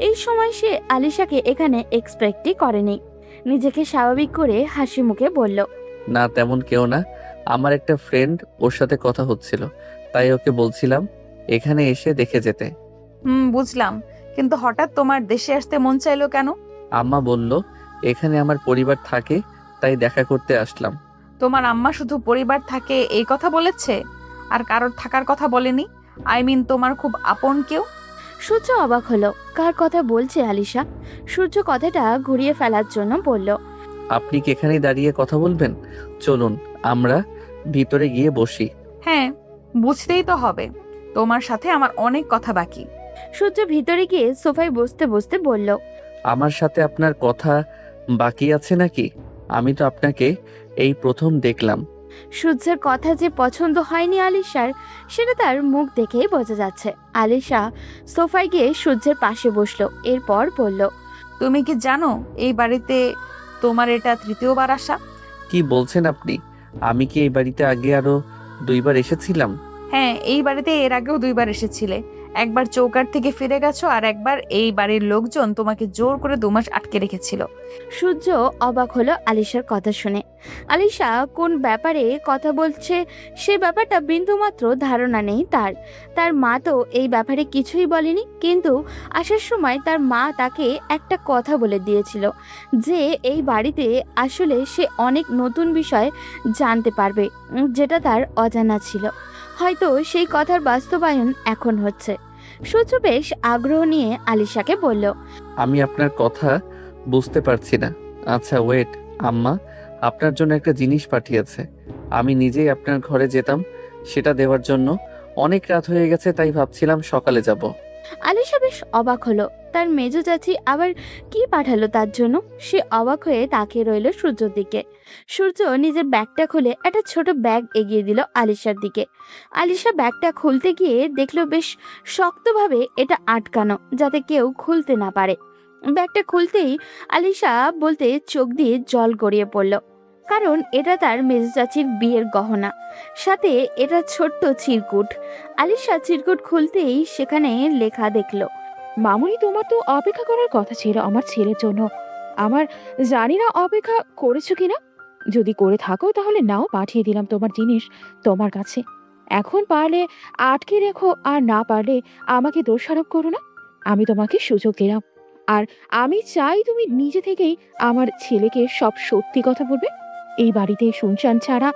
C: এই সময় সে আলিশাকে এখানে এক্সপেক্টই করেনি। নিজেকে স্বাভাবিক করে হাসি মুখে বলল,
A: না তেমন কেউ না, আমার একটা ফ্রেন্ড, ওর সাথে কথা হচ্ছিল, তাই ওকে বলছিলাম এখানে এসে দেখে যেতে।
K: বুঝলাম, কিন্তু হঠাৎ তোমার দেশে আসতে মন চাইলো কেন?
A: আম্মা বলল এখানে আমার পরিবার থাকে, তাই দেখা করতে আসলাম।
K: তোমার আম্মা শুধু পরিবার থাকে এই কথা বলেছে, আর কারোর থাকার কথা বলেনি? আই মিন তোমার খুব আপন কেউ?
C: সূর্য অবাক হলো। কার কথা বলছে আলিশা? সূর্য কথাটা ঘুরিয়ে ফেলার জন্য বলল,
A: আপনি কি এখানেই দাঁড়িয়ে কথা বলবেন? চলুন আমরা ভিতরে গিয়ে বসি।
K: হ্যাঁ, বুঝতেই তো হবে, তোমার সাথে আমার অনেক কথা বাকি।
C: সূর্য ভিতরে গিয়ে সোফায় বসতে বসতে বলল,
A: আমার সাথে আপনার কথা বাকি আছে নাকি? আমি তো আপনাকে এই প্রথম দেখলাম।
C: সূর্যের কথা যে পছন্দ হয়নি আলিশার, সেটা তার মুখ দেখেই বোঝা যাচ্ছে। আলিশা সোফায় গিয়ে সূর্যের পাশে বসলো। এরপর বলল,
K: তুমি কি জানো এই বাড়িতে তোমার এটা 3য় আসা?
A: কি বলছেন আপনি? আমি কি এই বাড়িতে আগে আরো 2বার এসেছিলাম?
K: হ্যাঁ, এই বাড়িতে এর আগেও 2বার এসেছিলে। একবার চৌকার থেকে ফিরে গেছো, আর একবার এই বাড়ির লোকজন তোমাকে জোর করে 2 মাস আটকে রেখেছিল।
C: সূর্য অবাক হলো আলিশার কথা শুনে। আলিশা কোন ব্যাপারে কথা বলছে সে ব্যাপারটা বিন্দুমাত্র ধারণা নেই তার। তার মা তো এই ব্যাপারে কিছুই বলেনি, কিন্তু আসার সময় তার মা তাকে একটা কথা বলে দিয়েছিল যে এই বাড়িতে আসলে সে অনেক নতুন বিষয় জানতে পারবে, যেটা তার অজানা ছিল। হয়তো সেই কথার বাস্তবায়ন এখন হচ্ছে। সূর্য বেশ আগ্রহ নিয়ে আলিশাকে বলল,
A: আমি আপনার কথা বুঝতে পারছি না। আচ্ছা ওয়েট, আম্মা আপনার জন্য একটা জিনিস পাঠিয়েছে। আমি নিজেই আপনার ঘরে যেতাম সেটা দেওয়ার জন্য। অনেক রাত হয়ে গেছে, তাই ভাবছিলাম সকালে যাব।
C: আলিশা বেশ অবাক হলো। তার মেজ চাচি আবার কি পাঠালো তার জন্য? সে অবাক হয়ে তাকিয়ে রইল সূর্যর দিকে। সূর্য নিজের ব্যাগটা খুলে একটা ছোট ব্যাগ এগিয়ে দিল আলিশার দিকে। আলিশা ব্যাগটা খুলতে গিয়ে দেখলো বেশ শক্তভাবে এটা আটকানো, যাতে কেউ খুলতে না পারে। ব্যাগটা খুলতেই আলিশা বলতে চোখ দিয়ে জল গড়িয়ে পড়ল, কারণ এটা তার মেজ চাচির বিয়ের গহনা, সাথে এটা ছোট্ট চিরকুট। আলিশা চিরকুট খুলতেই সেখানে লেখা দেখলো,
J: মামুনি, তোমার তো অপেক্ষা করার কথা ছিল আমার ছেলের জন্য। আমার জানি না অপেক্ষা করেছো কিনা। যদি করে থাকো তাহলে নাও, পাঠিয়ে দিলাম তোমার জিনিস তোমার কাছে। এখন পারলে আটকে রেখো, আর না পারলে আমাকে দোষারোপ করো না। আমি তোমাকে সুযোগ দিলাম, আর আমি চাই তুমি নিজে থেকেই আমার ছেলেকে সব সত্যি কথা বলবে। এই বাড়িতে শুনশান ছাড়া,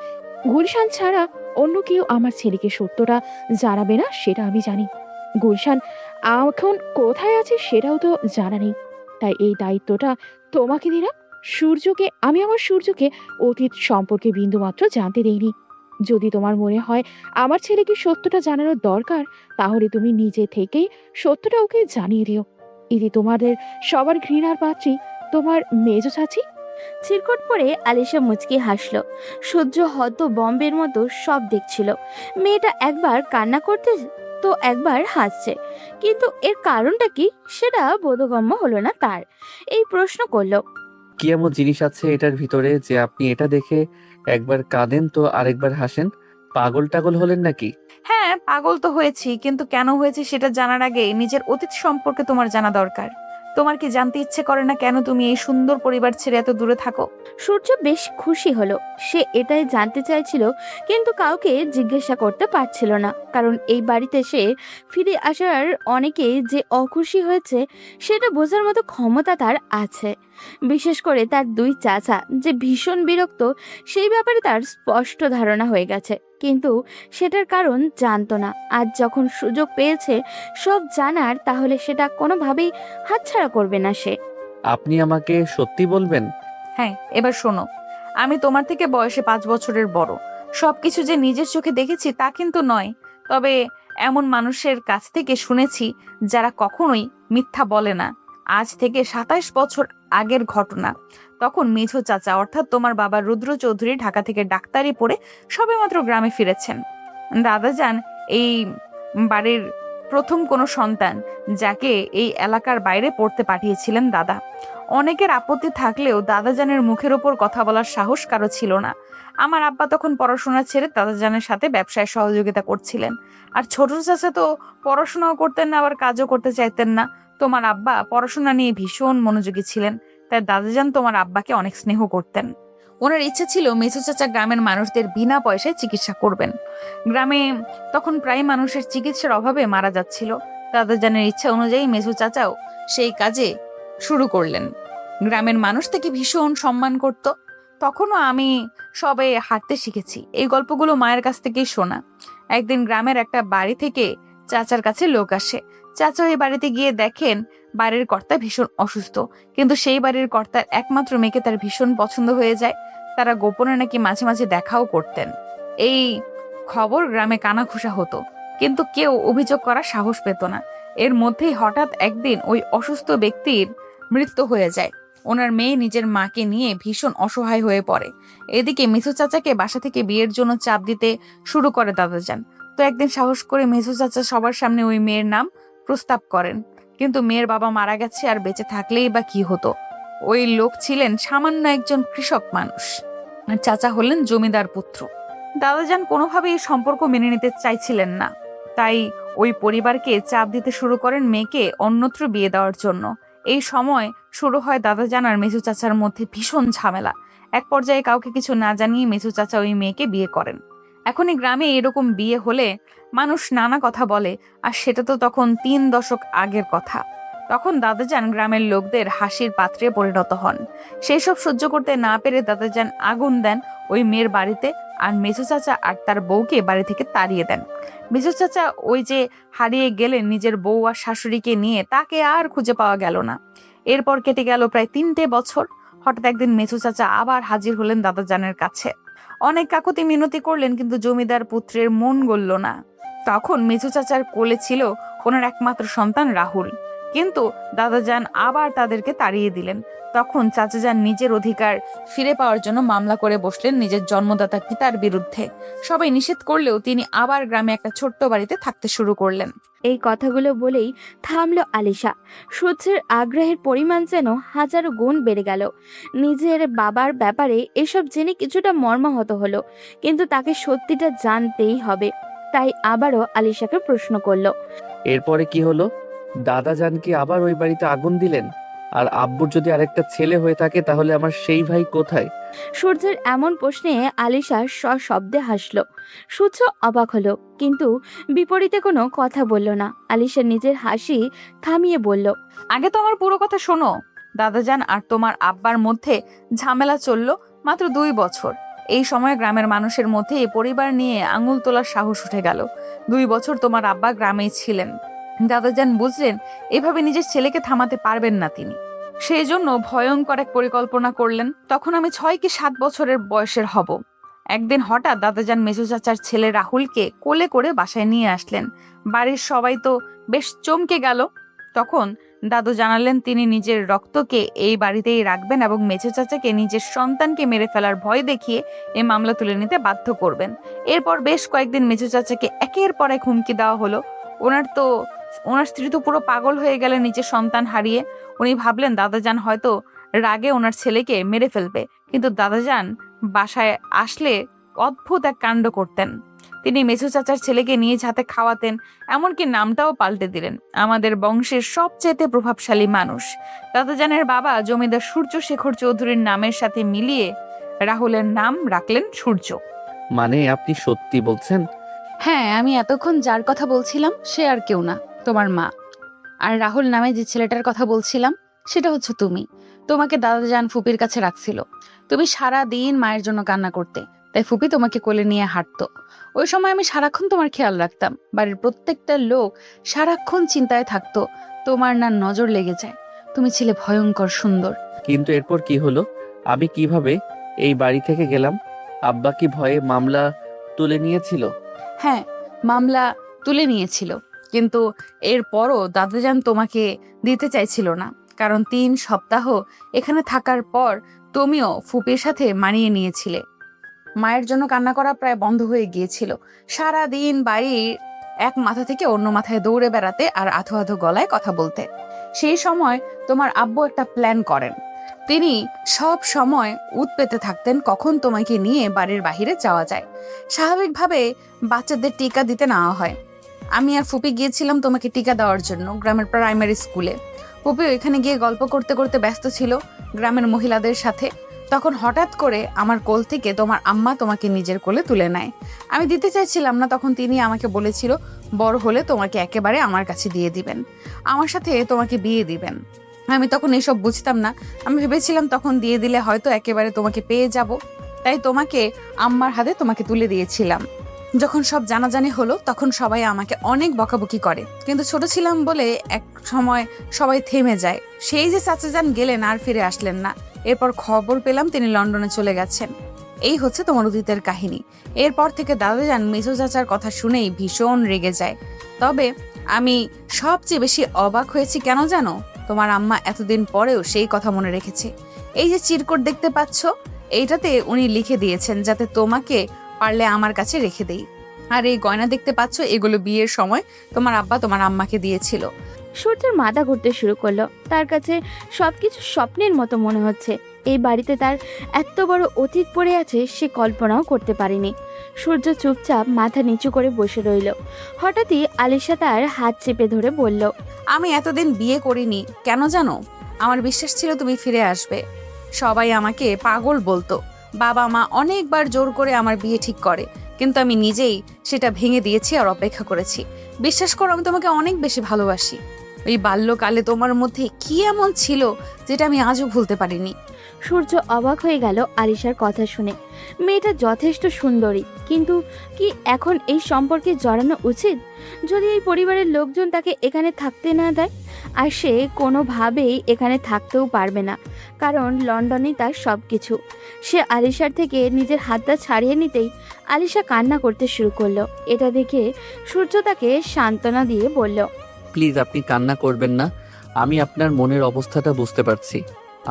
J: গুলশান ছাড়া অন্য কেউ আমার ছেলেকে সত্যটা জানাবে না, সেটা আমি জানি। গুলশান এখন কোথায় আছে সেটাও তো জানা নেই, তাই এই দায়িত্বটা তোমাকে দিলাম। আমি আমার সূর্যকে অতীত সম্পর্কে বিন্দুমাত্র জানতে দেইনি। যদি তোমার মনে হয় আমার ছেলেকে সত্যটা জানানোর দরকার, তাহলে তুমি নিজে থেকেই সত্যটা ওকে জানিয়ে দিও। ইদি তোমাদের সবার ঘৃণার পাত্রী তোমার মেজ চাচি।
C: চিরকুট পরে আলিশা মুচকি হাসলো। সূর্য হত বম্বের মতো সব দেখছিল। মেয়েটা একবার কান্না করতে তো একবার হাসছে, কিন্তু এর কারণটা কি সেটা বোধগম্য হলো না তার। এই প্রশ্ন করলো,
A: কি এমন জিনিস আছে এটার ভিতরে যে আপনি এটা দেখে একবার কাঁদেন তো আরেকবার হাসেন? পাগল টাগল হলেন নাকি?
K: হ্যাঁ, পাগল তো হয়েছি, কিন্তু কেন হয়েছে সেটা জানার আগে নিজের অতীত সম্পর্কে তোমার জানা দরকার। তোমার কি জানতে ইচ্ছে করে না কেন তুমি এই সুন্দর পরিবার ছেড়ে এত দূরে থাকো?
C: সূর্য বেশ খুশি হলো। সে এটাই জানতে চাইছিল, কিন্তু কাউকে জিজ্ঞাসা করতে পারছিল না, কারণ এই বাড়িতে সে ফিরে আসার অনেকেই যে অখুশি হয়েছে সেটা বোঝার মতো ক্ষমতা তার আছে। বিশেষ করে তার দুই চাচা যে ভীষণ বিরক্ত, সেই ব্যাপারে তার স্পষ্ট ধারণা হয়ে গেছে, কিন্তু সেটার কারণ জানতো না। আজ যখন সুযোগ পেয়েছে সব জানার, তাহলে সেটা কোনোভাবেই হাতছাড়া করবে না সে।
A: আপনি আমাকে সত্যি বলবেন?
K: হ্যাঁ, এবার শোনো, আমি তোমার থেকে বয়সে 5 বছরের বড়। সবকিছু যে নিজের চোখে দেখেছি তা কিন্তু নয়, তবে এমন মানুষের কাছ থেকে শুনেছি যারা কখনোই মিথ্যা বলে না। আজ থেকে 27 বছর আগের ঘটনা। তখন মেঝো চাচা অর্থাৎ তোমার বাবা রুদ্র চৌধুরী ঢাকা থেকে ডাক্তারি পড়ে সবেমাত্র গ্রামে ফিরেছেন। দাদাজান এই বাড়ির প্রথম কোনো সন্তান, যাকে এই এলাকার বাইরে পড়তে পাঠিয়েছিলেন দাদা। অনেকের আপত্তি থাকলেও দাদাজানের মুখের ওপর কথা বলার সাহস কারো ছিল না। আমার আব্বা তখন পড়াশোনা ছেড়ে দাদাজানের সাথে ব্যবসায় সহযোগিতা করছিলেন। আর ছোট চাচা তো পড়াশোনাও করতেন না, আবার কাজও করতে চাইতেন না। তোমার আব্বা পড়াশোনা নিয়ে ভীষণ মনোযোগী ছিলেন, তাই দাদাজান তোমার আব্বাকে অনেক স্নেহ করতেন। ওনার ইচ্ছে ছিল মেঝো চাচা গ্রামের মানুষদের বিনা পয়সায় চিকিৎসা করবেন। গ্রামে তখন প্রায় মানুষের চিকিৎসার অভাবে মারা যাচ্ছিল। দাদাজানের ইচ্ছা অনুযায়ী মেঝো চাচাও সেই কাজে শুরু করলেন। গ্রামের মানুষ থেকে ভীষণ সম্মান করত। তখনও আমি সবে হাঁটতে শিখেছি। এই গল্পগুলো মায়ের কাছ থেকেই শোনা। একদিন গ্রামের একটা বাড়ি থেকে চাচার কাছে লোক আসে। চাচা ওই বাড়িতে গিয়ে দেখেন বাড়ির কর্তা ভীষণ অসুস্থ, কিন্তু সেই বাড়ির কর্তার একমাত্র মেয়েকে তার ভীষণ পছন্দ হয়ে যায়। তারা গোপনে নাকি মাঝে মাঝে দেখাও করতেন। এই খবর গ্রামে কানাঘুষা হতো, কিন্তু কেউ অভিযোগ করার সাহস পেত না। এর মধ্যেই হঠাৎ একদিন ওই অসুস্থ ব্যক্তির মৃত্যু হয়ে যায়। ওনার মেয়ে নিজের মাকে নিয়ে ভীষণ অসহায় হয়ে পড়ে। এদিকে মেঝো চাচাকে বাসা থেকে বিয়ের জন্য চাপ দিতে শুরু করে দাদাজান। তো একদিন সাহস করে মেঝো চাচা সবার সামনে ওই মেয়ের নাম প্রস্তাব করেন। কিন্তু মেয়ের বাবা মারা গেছে, আর বেঁচে থাকলেই বা কি হতো? ওই লোক ছিলেন সামান্য একজন কৃষক মানুষ, আর চাচা হলেন জমিদার পুত্র। দাদাজান কোনোভাবেই এই সম্পর্ক মেনে নিতে চাইছিলেন না, তাই ওই পরিবারকে চাপ দিতে শুরু করেন মেয়েকে অন্যত্র বিয়ে দেওয়ার জন্য। এই সময় শুরু হয় দাদাজান আর মেঝো চাচার মধ্যে ভীষণ ঝামেলা। এক পর্যায়ে কাউকে কিছু না জানিয়ে মেঝো চাচা ওই মেয়েকে বিয়ে করেন। এখনই গ্রামে এরকম বিয়ে হলে মানুষ নানা কথা বলে, আর সেটা তো তখন 3 দশক আগের কথা। তখন দাদাজান গ্রামের লোকদের হাসির পাত্রে পরিণত হন। সেই সব সহ্য করতে না পেরে দাদাজান আগুন দেন ওই মেয়ের বাড়িতে, আর মেঝো চাচা আর তার বউকে বাড়ি থেকে তাড়িয়ে দেন। মেঝো চাচা ওই যে হারিয়ে গেলেন নিজের বউ আর শাশুড়িকে নিয়ে, তাকে আর খুঁজে পাওয়া গেল না। এরপর কেটে গেল প্রায় 3টে বছর। হঠাৎ একদিন মেঝো চাচা আবার হাজির হলেন দাদাজানের কাছে। অনেক কাকুতি মিনতি করলেন, কিন্তু জমিদার পুত্রের মন গলল না। তখন মেঝো চাচার কোলে ছিল ওনার একমাত্র সন্তান রাহুল, কিন্তু দাদাজান আবার তাদেরকে তাড়িয়ে দিলেন। তখন চাচাজান নিজের অধিকার ফিরে পাওয়ার জন্য মামলা করে বসলেন নিজের জন্মদাতা পিতার বিরুদ্ধে। সবাই নিষেধ করলেও তিনি আবার গ্রামে একটা ছোট্ট বাড়িতে থাকতে শুরু করলেন।
C: এই কথাগুলো বলেই থামলো আলিশা। সূর্যের আগ্রহের পরিমাণ যেন হাজারো গুণ বেড়ে গেল। নিজের বাবার ব্যাপারে এসব জেনে কিছুটা মর্মাহত হলো, কিন্তু তাকে সত্যিটা জানতেই হবে। তাই আবারও আলিশাকে প্রশ্ন করলো।
A: এরপরে কি হলো? দাদাজান কি আবার ওই বাড়িতে আগুন দিলেন? আর আব্বুর যদি আরেকটা ছেলে হয়ে থাকে, তাহলে আমার সেই ভাই কোথায়?
C: সূর্যের এমন প্রশ্নে আলিশা সশব্দে হাসল। সূর্য অবাক হলো, কিন্তু বিপরীতে কোনো কথা বলল না। আলিশা নিজের হাসি থামিয়ে বলল,
K: আগে তো আমার পুরো কথা শোনো। দাদাজান আর তোমার আব্বার মধ্যে ঝামেলা চলল মাত্র 2 বছর। এই সময় গ্রামের মানুষের মধ্যে এই পরিবার নিয়ে আঙুল তোলার সাহস উঠে গেল। 2 বছর তোমার আব্বা গ্রামেই ছিলেন। দাদাজান বুঝলেন এভাবে নিজের ছেলেকে থামাতে পারবেন না তিনি। সেই জন্য ভয়ঙ্কর এক পরিকল্পনা করলেন। তখন আমি 6 কি 7 বছরের বয়সের হব। একদিন হঠাৎ দাদাজান মেজো চাচার ছেলে রাহুলকে কোলে করে বাসায় নিয়ে আসলেন। বাড়ির সবাই তো বেশ চমকে গেল। তখন দাদু জানালেন তিনি নিজের রক্তকে এই বাড়িতেই রাখবেন এবং মেজো চাচাকে নিজের সন্তানকে মেরে ফেলার ভয় দেখিয়ে এই মামলা তুলে নিতে বাধ্য করবেন। এরপর বেশ কয়েকদিন মেজো চাচাকে একের পর এক হুমকি দেওয়া হলো। ওনার স্ত্রী তো পুরো পাগল হয়ে গেলেন নিজের সন্তান হারিয়ে। উনি ভাবলেন দাদাজান হয়তো রাগে ওনার ছেলেকে মেরে ফেলবে, কিন্তু দাদাজান বাসায় আসলে অদ্ভুত এক কাণ্ড করতেন। তিনি মেসু চাচার ছেলেকে নিজ হাতে খাওয়াতেন, এমনকি নামটাও পাল্টে দিলেন। আমাদের বংশের সবচেয়ে প্রভাবশালী মানুষ দাদাজানের বাবা জমিদার সূর্য শেখর চৌধুরীর নামের সাথে মিলিয়ে রাহুলের নাম রাখলেন সূর্য।
A: মানে আপনি সত্যি বলছেন?
N: হ্যাঁ, আমি এতক্ষণ যার কথা বলছিলাম সে আর কেউ না, তোমার মা। আর রাহুল নামে যে ছেলেটার কথা বলছিলাম সেটা হচ্ছে তুমি। তোমাকে দাদাজান ফুপির কাছে রাখছিল। তুমি সারা দিন মায়ের জন্য কান্না করতে, তাই ফুপি তোমাকে কোলে নিয়ে হাঁটতো। ওই সময় আমি সারাক্ষণ তোমার খেয়াল রাখতাম। বাড়ির প্রত্যেকটা লোক সারাক্ষণ চিন্তায় থাকতো তোমার না নজর লেগে যায়। তুমি ছিলে ভয়ঙ্কর সুন্দর।
A: কিন্তু এরপর কি হলো? আমি কিভাবে এই বাড়ি থেকে গেলাম? আব্বা কি ভয়ে মামলা তুলে নিয়েছিল?
N: হ্যাঁ, মামলা তুলে নিয়েছিল, কিন্তু এরপরও দাদাজান তোমাকে দিতে চাইছিল না। কারণ 3 সপ্তাহ এখানে থাকার পর তুমিও ফুপির সাথে মানিয়ে নিয়েছিলে। মায়ের জন্য কান্না করা প্রায় বন্ধ হয়ে গিয়েছিল। সারা দিন বাড়ির এক মাথা থেকে অন্য মাথায় দৌড়ে বেড়াতে আর আধো আধো গলায় কথা বলতে। সেই সময় তোমার আব্বু একটা প্ল্যান করেন। তিনি সব সময় উৎ পেতে থাকতেন কখন তোমাকে নিয়ে বাড়ির বাহিরে যাওয়া যায়। স্বাভাবিকভাবে বাচ্চাদের টিকা দিতে নেওয়া হয়। আমি আর ফুপি গিয়েছিলাম তোমাকে টিকা দেওয়ার জন্য গ্রামের প্রাইমারি স্কুলে। ফুপি ওইখানে গিয়ে গল্প করতে করতে ব্যস্ত ছিল গ্রামের মহিলাদের সাথে। তখন হঠাৎ করে আমার কোল থেকে তোমার আম্মা তোমাকে নিজের কোলে তুলে নেয়। আমি দিতে চাইছিলাম না, তখন তিনি আমাকে বলেছিল বড় হলে তোমাকে একেবারে আমার কাছে দিয়ে দিবেন, আমার সাথে তোমাকে বিয়ে দিবেন। আমি তখন এসব বুঝতাম না। আমি ভেবেছিলাম তখন দিয়ে দিলে হয়তো একেবারে তোমাকে পেয়ে যাব, তাই তোমাকে আম্মার হাতে তোমাকে তুলে দিয়েছিলাম। যখন সব জানাজানি হলো তখন সবাই আমাকে অনেক বকাবকি করে, কিন্তু ছোট ছিলাম বলে এক সময় সবাই থেমে যায়। সেই যে চাচাজান গেলেন আর ফিরে আসলেন না। এরপর খবর পেলাম তিনি লন্ডনে চলে গেছেন। এই হচ্ছে তোমার অতীতের কাহিনী। এরপর থেকে দাদাজান মেজো চাচার কথা শুনেই ভীষণ রেগে যায়। তবে আমি সবচেয়ে বেশি অবাক হয়েছি কেন জানো? তোমার আম্মা এতদিন পরেও সেই কথা মনে রেখেছে। এই যে চিরকুট দেখতে পাচ্ছ, এইটাতে উনি লিখে দিয়েছেন যাতে তোমাকে পারলে আমার কাছে রেখে দেই। আর এই গয়না দেখতে পাচ্ছ, এগুলো বিয়ের সময় তোমার আব্বা তোমার আম্মাকে দিয়েছিল।
C: সূর্যের মাথা ঘুরতে শুরু করলো। তার কাছে সবকিছু স্বপ্নের মতো মনে হচ্ছে। এই বাড়িতে তার এত বড় অতীত পড়ে আছে সে কল্পনাও করতে পারেনি। সূর্য চুপচাপ মাথা নিচু করে বসে রইল। হঠাৎই আলিশা তার হাত চেপে ধরে বলল,
K: আমি এতদিন বিয়ে করিনি কেন জানো? আমার বিশ্বাস ছিল তুমি ফিরে আসবে। সবাই আমাকে পাগল বলতো। বাবা মা অনেকবার জোর করে আমার বিয়ে ঠিক করে, কিন্তু আমি নিজেই সেটা ভেঙে দিয়েছি আর অপেক্ষা করেছি। বিশ্বাস করো, আমি তোমাকে অনেক বেশি ভালোবাসি। ওই বাল্যকালে তোমার মধ্যে কি এমন ছিল যেটা আমি আজও ভুলতে পারিনি।
C: সূর্য অবাক হয়ে গেল আলিশার কথা শুনে। মেয়েটা যথেষ্ট সুন্দরী, কিন্তু কি এখন এই সম্পর্কে জড়ানো উচিত? যদি এই পরিবারের লোকজন তাকে এখানে থাকতে না দেয়, আর সে কোনোভাবেই এখানে থাকতেও পারবে না, কারণ লন্ডনে তার সব কিছু। সে আলিশার থেকে নিজের হাতটা ছাড়িয়ে নিতেই আলিশা কান্না করতে শুরু করলো। এটা দেখে সূর্য তাকে সান্ত্বনা দিয়ে বলল,
A: প্লিজ আপনি কান্না করবেন না। আমি আপনার মনের অবস্থাটা বুঝতে পারছি।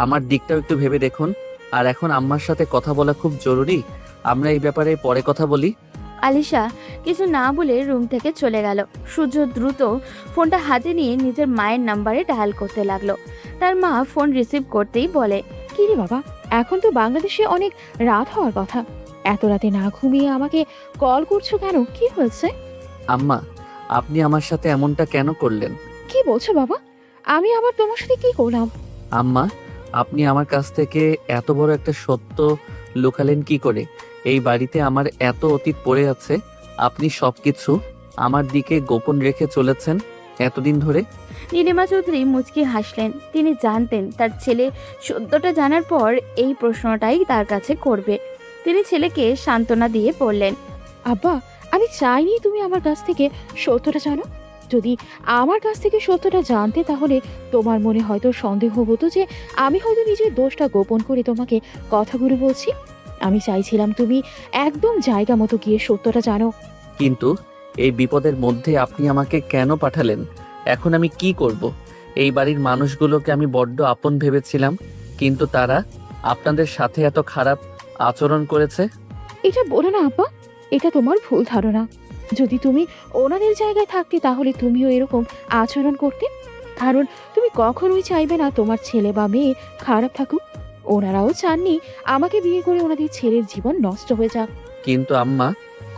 A: আমার দিকটাও একটু ভেবে দেখুন। আর এখন আম্মার সাথে কথা বলা খুব জরুরি। আমরা এই ব্যাপারে পরে কথা বলি।
C: আলিশা কিছু না বলে রুম থেকে চলে গেল। সূর্য দ্রুত ফোনটা হাতে নিয়ে নিজের মায়ের নাম্বারে ডায়াল করতে লাগলো। তার মা ফোন রিসিভ করতেই বলে,
J: কি রে বাবা, এখন তো বাংলাদেশে অনেক রাত হওয়ার কথা। এত রাতে না ঘুমিয়ে আমাকে কল করছো কেন? কি হয়েছে?
A: আম্মা, আপনি আমার সাথে এমনটা কেন করলেন?
J: কি বলছো বাবা? আমি আবার তোমার সাথে কি করলাম?
A: আম্মা, আপনি আমার কাছ থেকে এত বড় একটা সত্য লুকালেন কি করে? এই বাড়িতে আমার এত অতীত পড়ে আছে, আপনি সবকিছু আমার দিকে গোপন রেখে চলেছেন এতদিন ধরে।
C: নীলিমা চৌধুরী মুচকি হাসলেন। তিনি জানতেন তার ছেলে সত্যটা জানার পর এই প্রশ্নটাই তার কাছে করবে। তিনি ছেলেকে সান্ত্বনা দিয়ে বললেন,
J: আব্বা, আমি চাইনি তুমি আমার কাছ থেকে সত্যটা জানো। যদি আমার কাছ থেকে সত্যটা জানতে তাহলে তোমার মনে হয়তো সন্দেহ হতো যে আমি হয়তো নিজের দোষটা গোপন করে তোমাকে কথাগুলো বলছি। আমি চাইছিলাম তুমি একদম জায়গা মতো গিয়ে সত্যটা জানো।
A: কিন্তু এই বিপদের মধ্যে আপনি আমাকে কেন পাঠালেন? এখন আমি কি করব? এই বাড়ির মানুষগুলোকে আমি বড্ড আপন ভেবেছিলাম, কিন্তু তারা আপনাদের সাথে এত খারাপ আচরণ করেছে।
J: এটা বলো না আব্বা, এটা তোমার ভুল ধারণা। যদি তুমি ওনাদের জায়গায় থাকতে তাহলে তুমিও এরকম আচরণ করতে, কারণ তুমি কখনোই চাইবে না তোমার ছেলে বা মেয়ে খারাপ থাকুক। ওনারাও চাননি আমাকে বিয়ে করে ওনাদের ছেলের জীবন নষ্ট হয়ে যাক।
A: কিন্তু আম্মা,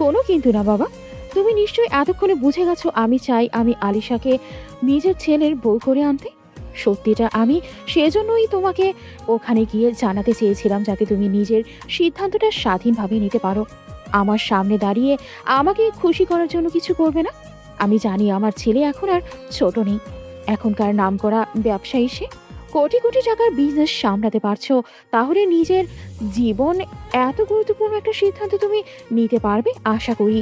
O: কোনো কিন্তু না বাবা, তুমি নিশ্চয়ই এতক্ষণে বুঝে গেছো আমি চাই আমি আলিশাকে নিজের ছেলের বউ করে আনতে। সত্যিটা আমি সেজন্যই তোমাকে ওখানে গিয়ে জানাতে চেয়েছিলাম, যাতে তুমি নিজের সিদ্ধান্তটা স্বাধীনভাবে নিতে পারো। আমার সামনে দাঁড়িয়ে আমাকে খুশি করার জন্য কিছু করবে না। আমি জানি আমার ছেলে এখন আর ছোট নেই, এখনকার নামকরা ব্যবসায়ী, সে কোটি কোটি টাকার বিজনেস সামলাতে পারছো, তাহলে নিজের জীবন এত গুরুত্বপূর্ণ একটা সিদ্ধান্ত তুমি নিতে পারবে আশা করি।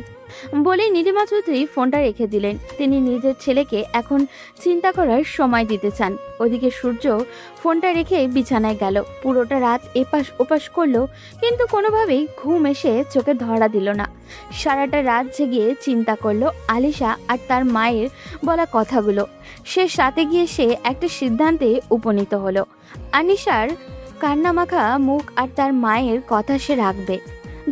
C: বলেই নীলিমা চৌধুরী ফোনটা রেখে দিলেন। তিনি নিজের ছেলেকে এখন চিন্তা করার সময় দিতে চান। ওদিকে সূর্য ফোনটা রেখে বিছানায় গেল। পুরোটা রাত এপাশ ওপাশ করলো, কিন্তু কোনোভাবেই ঘুম এসে চোখে ধরা দিল না। সারাটা রাত জেগে চিন্তা করলো আলিশা আর তার মায়ের বলা কথাগুলো। শেষ রাতে গিয়ে সে একটা সিদ্ধান্তে উপনীত হলো। আনিশার কান্নামাখা মুখ আর তার মায়ের কথা সে রাখবে।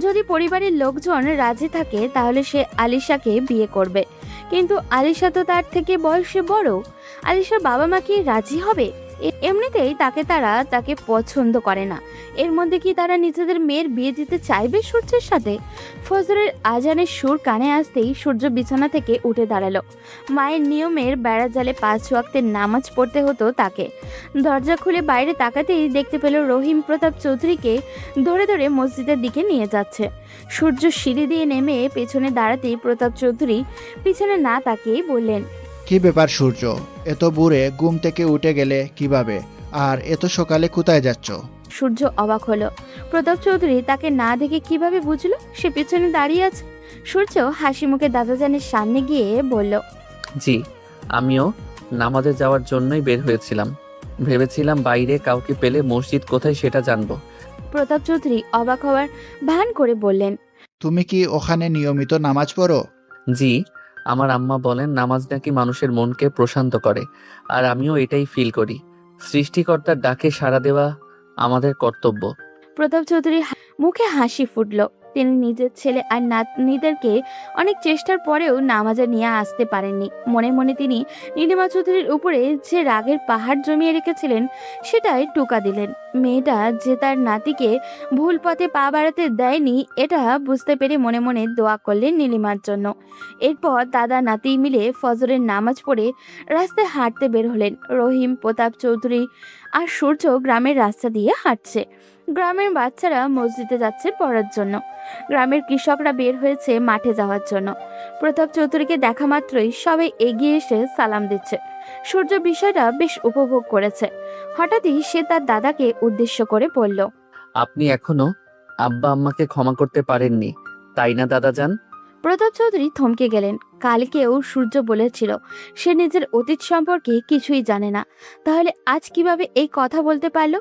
C: যদি পরিবারের লোকজন রাজি থাকে তাহলে সে আলিশাকে বিয়ে করবে, কিন্তু আলিশা তো তার থেকে বয়সে বড়। আলিশার বাবা মা কি রাজি হবে? এমনিতেই তাকে পছন্দ করে না, এর মধ্যে কি তারা নিজেদের মেয়ের বিয়ে দিতে চাইবে সূর্যের সাথে? ফজরের আজানের সুর কানে আসতেই সূর্য বিছানা থেকে উঠে দাঁড়ালো। মায়ের নিয়মের বেড়া জালে 5 ওয়াক্তের নামাজ পড়তে হতো তাকে। দরজা খুলে বাইরে তাকাতেই দেখতে পেল রহিম প্রতাপ চৌধুরীকে ধরে ধরে মসজিদের দিকে নিয়ে যাচ্ছে। সূর্য সিঁড়ি দিয়ে নেমে পেছনে দাঁড়াতেই প্রতাপ চৌধুরী পিছনে না তাকিয়ে বললেন,
E: কি ব্যাপার সূর্য, এত ভোরে ঘুম থেকে উঠে গেলে কিভাবে, আর এত সকালে কোথায় যাচ্ছ?
C: সূর্য অবাক হলো। প্রতাপ চৌধুরী তাকে না দেখে কিভাবে বুঝলো সে পিছনে দাঁড়িয়ে আছে? সূর্য হাসি মুখে দাদাজানের সামনে গিয়ে বলল,
A: জি, আমিও নামাজে যাওয়ার জন্যই বের হয়েছিলাম। ভেবেছিলাম বাইরে কাউকে পেলে মসজিদ কোথায় সেটা জানবো।
C: প্রতাপ চৌধুরী অবাক হওয়ার ভান করে বললেন,
E: তুমি কি ওখানে নিয়মিত নামাজ পড়ো?
A: জি, আমার আম্মা বলেন নামাজ নাকি মানুষের মনকে প্রশান্ত করে, আর আমিও এটাই ফিল করি। সৃষ্টিকর্তার ডাকে সাড়া দেওয়া আমাদের কর্তব্য।
C: প্রতাপ চৌধুরীর মুখে হাসি ফুটল। তিনি নিজের ছেলে আর নাতনিদেরকে অনেক চেষ্টার পরেও নামাজে নিয়ে আসতে পারেননি। মনে মনে তিনি নীলিমা চৌধুরীর উপরে যে রাগের পাহাড় জমিয়ে রেখেছিলেন সেটাই টোকা দিলেন। মেয়েটা যে তার নাতিকে ভুল পথে পা বাড়াতে দেয়নি এটা বুঝতে পেরে মনে মনে দোয়া করলেন নীলিমার জন্য। এরপর দাদা নাতি মিলে ফজরের নামাজ পড়ে রাস্তায় হাঁটতে বের হলেন। রহিম, প্রতাপ চৌধুরী আর সূর্য গ্রামের রাস্তা দিয়ে হাঁটছে। গ্রামের বাচ্চারা মসজিদে যাচ্ছে পড়ার জন্য। গ্রামের কৃষকরা বের হয়েছে মাঠে যাওয়ার জন্য। প্রতাপ চৌধুরীকে দেখা মাত্রই সবাই এগিয়ে এসে সালাম দিচ্ছে। সূর্য বিষয়টা বেশ উপভোগ করেছে। হঠাৎই সে তার দাদাকে উদ্দেশ্য করে বলল,
A: আপনি এখনো আব্বা আম্মাকে ক্ষমা করতে পারেননি, তাই না দাদাজান?
C: প্রতাপ চৌধুরী থমকে গেলেন। কালকেও সূর্য বলেছিল সে নিজের অতীত সম্পর্কে কিছুই জানে না, তাহলে আজ কিভাবে এই কথা বলতে পারলো?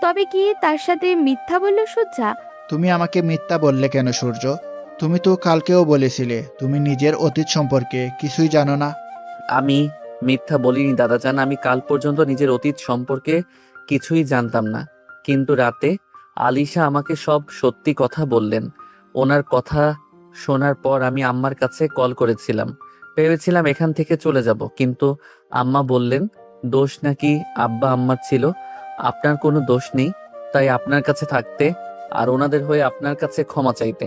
C: তবে কি তার সাথে মিথ্যা বলল সূর্যা?
E: তুমি আমাকে মিথ্যা বললে কেন সূর্য? তুমি তো কালকেও বলেছিলে তুমি নিজের অতীত সম্পর্কে কিছুই জানো না।
A: আমি মিথ্যা বলিনি দাদাজান, আমি কাল পর্যন্ত নিজের অতীত সম্পর্কে কিছুই জানতাম না, কিন্তু রাতে আলিশা আমাকে সব সত্যি কথা বললেন। ওনার কথা শোনার পর আমি আম্মার কাছে কল করেছিলাম, ভেবেছিলাম এখান থেকে চলে যাব, কিন্তু আম্মা বললেন দোষ নাকি আব্বা আম্মার ছিল। আপনার কোনো দোষ নেই, তাই আপনার কাছে থাকতে আর ওনাদের হয়ে আপনার কাছে ক্ষমা চাইতে।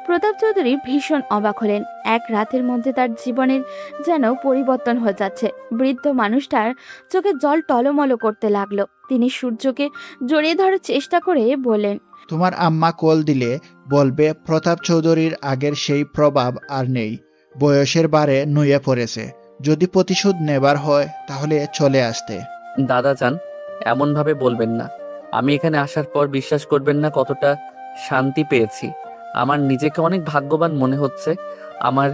C: প্রতাপ চৌধুরী ভীষণ অবাক হলেন। এক রাতের মধ্যে তার জীবনের যেন পরিবর্তন হয়ে যাচ্ছে। বৃদ্ধ মানুষটার চোখে জল টলমল করতে লাগলো। তিনি সূর্যকে জড়িয়ে ধরার চেষ্টা করে বললেন,
E: তোমার আম্মা কল দিলে বলবে প্রতাপ চৌধুরীর আগের সেই প্রভাব আর নেই, বয়সের বারে নুয়ে পড়েছে। যদি প্রতিশোধ নেবার হয় তাহলে চলে আসতে।
A: দাদাজান, এমন ভাবে বলবেন না। আমি এখানে আসার পর বিশ্বাস করবেন না কতটা শান্তি পেয়েছি। আমার নিজেকে অনেক ভাগ্যবান মনে হচ্ছে, আমার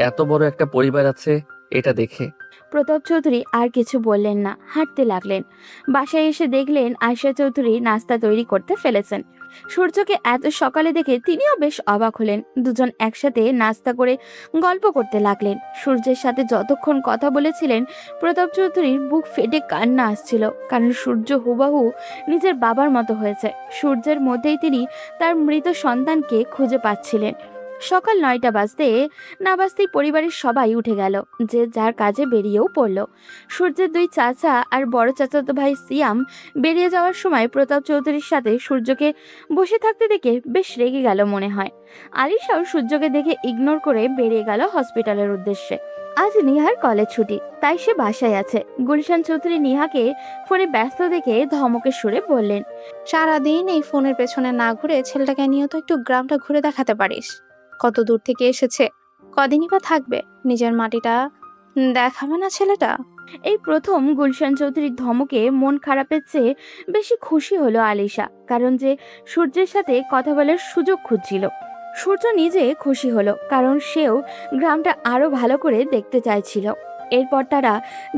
A: এত বড় একটা পরিবার আছে এটা দেখে।
C: প্রতাপ চৌধুরী আর কিছু বললেন না, হাঁটতে লাগলেন। বাসায় এসে দেখলেন আয়শা চৌধুরী নাস্তা তৈরি করতে ফেলেছেন। সূর্যকে এত সকালে দেখে তিনিও বেশ অবাক হলেন। দুজন একসাথে নাস্তা করে গল্প করতে লাগলেন। সূর্যের সাথে যতক্ষণ কথা বলেছিলেন প্রতাপ চৌধুরীর বুক ফেটে কান্না আসছিল, কারণ সূর্য হুবাহু নিজের বাবার মতো হয়েছে। সূর্যের মধ্যেই তিনি তার মৃত সন্তানকে খুঁজে পাচ্ছিলেন। সকাল 9টা বাজতে না বাজতেই পরিবারের সবাই উঠে গেল, যে যার কাজে বেরিয়েও পড়ল। সূর্যের দুই চাচা আর বড় চাচাতো ভাই সিয়াম বেরিয়ে যাওয়ার সময় প্রতাপ চৌধুরীর সাথে সূর্যকে বসে থাকতে দেখে বেশ রেগে গেল মনে হয়। আলিশাও সূর্যকে দেখে ইগনোর করে বেরিয়ে গেল হসপিটালের উদ্দেশ্যে। আজ নিহার কলেজ ছুটি, তাই সে বাসায় আছে। গুলশান চৌধুরী নিহাকে ফোনে ব্যস্ত দেখে ধমকের সুরে বললেন,
I: সারাদিন এই ফোনের পেছনে না ঘুরে ছেলেটাকে নিয়ে তো একটু গ্রামটা ঘুরে দেখাতে পারিস। কত দূর থেকে এসেছে, কদিনই বা থাকবে, নিজের মাটিটা দেখাবে না ছেলেটা?
C: এই প্রথম গুলশান চৌধুরীর ধমকে মন খারাপের চেয়ে বেশি খুশি হলো আলিশা, কারণ যে সূর্যের সাথে কথা বলার সুযোগ খুঁজছিল। সূর্য নিজে খুশি হলো, কারণ সেও গ্রামটা আরো ভালো করে দেখতে চাইছিল। এরপর তারা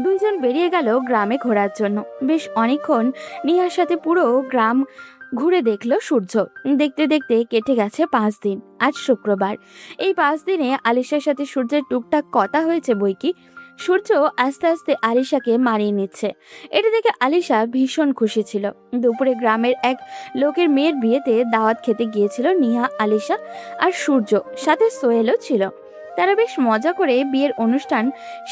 C: দুইজন বেরিয়ে গেল গ্রামে ঘোরার জন্য। বেশ অনেকক্ষণ নিহার সাথে পুরো গ্রাম ঘুরে দেখলো সূর্য। দেখতে দেখতে কেটে গেছে 5 দিন। আজ শুক্রবার। এই 5 দিনে আলিশার সাথে সূর্যের টুকটাক কথা হয়েছে বইকি। সূর্য আস্তে আস্তে আলিশাকে মানিয়ে নিচ্ছে। এটা দেখে আলিশা ভীষণ খুশি ছিল। দুপুরে গ্রামের এক লোকের মেয়ের বিয়েতে দাওয়াত খেতে গিয়েছিল নিহা, আলিশা আর সূর্য, সাথে সোহেলও ছিল। তারা বেশ মজা করে বিয়ের অনুষ্ঠান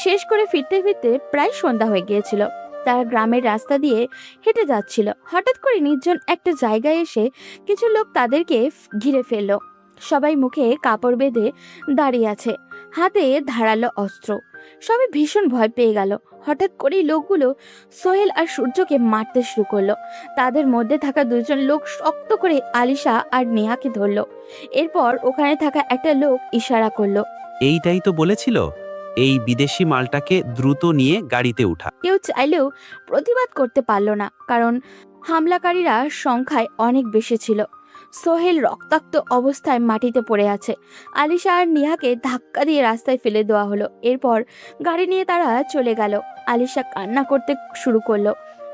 C: শেষ করে ফিরতে ফিরতে প্রায় সন্ধ্যা হয়ে গিয়েছিল। তারা গ্রামের রাস্তা দিয়ে হেঁটে যাচ্ছিল। হঠাৎ করে নির্জন একটা জায়গায় এসে কিছু লোক তাদেরকে ঘিরে ফেললো। সবাই মুখে কাপড় বেঁধে দাঁড়িয়ে আছে, হাতে ধারালো অস্ত্র। সবাই ভীষণ ভয় পেয়ে গেল। হঠাৎ করেই লোকগুলো সোহেল আর সূর্যকে মারতে শুরু করলো। তাদের মধ্যে থাকা দুজন লোক শক্ত করে আলিশা আর নেহাকে ধরলো। এরপর ওখানে থাকা একটা লোক ইশারা করলো।
P: এইটাই তো বলেছিল, এই বিদেশি মালটাকে দ্রুত নিয়ে গাড়িতে উঠা।
C: কেউ চাইলেও প্রতিবাদ করতে পারলো না, কারণ হামলাকারীরা সংখ্যায় অনেক বেশি ছিল। সোহেল রক্তাক্ত অবস্থায় মাটিতে পড়ে আছে। আলিশা আর নিহাকে ধাক্কা দিয়ে রাস্তায় ফেলে দেওয়া হলো। এরপর গাড়ি নিয়ে তারা চলে গেল। আলিশা কান্না করতে শুরু করলো।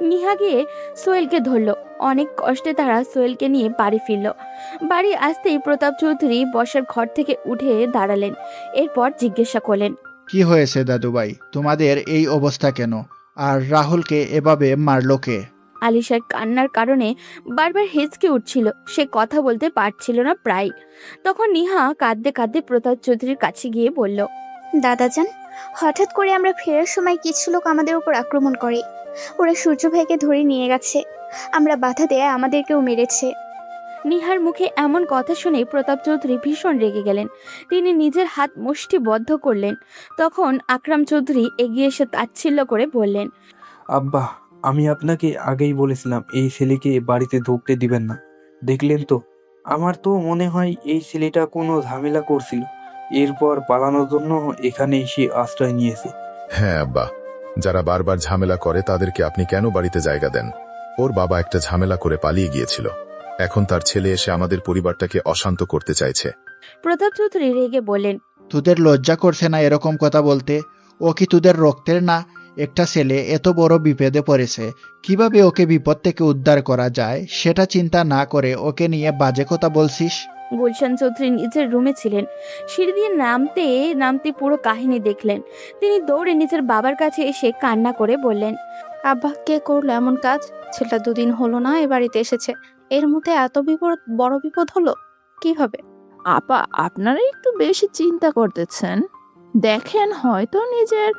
C: নিহা গিয়ে সোহেলকে ধরলো। অনেক কষ্টে তারা সোহেলকে নিয়ে বাড়ি ফিরল। বাড়ি আসতেই প্রতাপ চৌধুরী বসার ঘর থেকে উঠে দাঁড়ালেন। এরপর জিজ্ঞাসা করলেন,
E: কি হয়েছে দাদুভাই, তোমাদের এই অবস্থা কেন? আর রাহুলকে এভাবে মারলো কে?
C: আলিশার কান্নার কারণে বারবার হেঁচকে উঠছিল। সে কথা বলতে পারছিল না প্রায়। তখন নিহা কাঁদতে কাঁদতে প্রতাপ চৌধুরীর কাছে গিয়ে বলল,
L: দাদাজান, হঠাৎ করে আমরা ফেরার সময় কিছু লোক আমাদের উপর আক্রমণ করে। ওরা সূর্য ভাইকে ধরে নিয়ে গেছে। আমরা বাধা দেয় আমাদেরকেও মেরেছে।
C: নিহার মুখে এমন কথা শুনে প্রতাপ চৌধুরী ভীষণ রেগে গেলেন। তিনি নিজের হাত মুষ্টিবদ্ধ করলেন। তখন আকরাম চৌধুরী এগিয়ে এসে তাচ্ছিল্য করে বললেন,
G: আব্বা, আমি আপনাকে আগেই বলেছিলাম এই ছেলেকে বাড়িতে ঢুকতে দিবেন না। দেখলেন তো, আমার তো মনে হয় এই ছেলেটা কোনো ঝামেলা করছিল, এরপর পালানোর জন্য এখানে এসে আশ্রয় নিয়েছে।
F: হ্যাঁ আব্বা, যারা বারবার ঝামেলা করে তাদেরকে আপনি কেন বাড়িতে জায়গা দেন? ওর বাবা একটা ঝামেলা করে পালিয়ে গিয়েছিল, এখন তার ছেলে এসে আমাদের পরিবারটাকে অশান্ত করতে চাইছে।
C: প্রতাপ চৌধুরী রেগে বললেন,
E: তোদের লজ্জা করছে না এরকম কথা বলতে? ও কি তোদের রক্তের না? একটা ছেলে এত বড় বিপদে পড়েছে, কিভাবে ওকে বিপদ থেকে উদ্ধার করা যায় সেটা চিন্তা না করে ওকে নিয়ে বাজে কথা বলছিস?
C: গুলশান চৌধুরী নিজের রুমে ছিলেন। সিঁড়ি দিয়ে নামতে নামতে পুরো কাহিনী দেখলেন। তিনি দৌড়ে নিজের বাবার কাছে এসে কান্না করে বললেন,
I: আব্বা, কে করলো এমন কাজ? ছেলেটা 2 দিন হলো না এ বাড়িতে এসেছে, এর মধ্যে এত বিপদ, বড় বিপদ হলো কিভাবে?
J: আপা, আপনারা একটু বেশি চিন্তা করতেছেন। দেখেন, হয়তো নিজের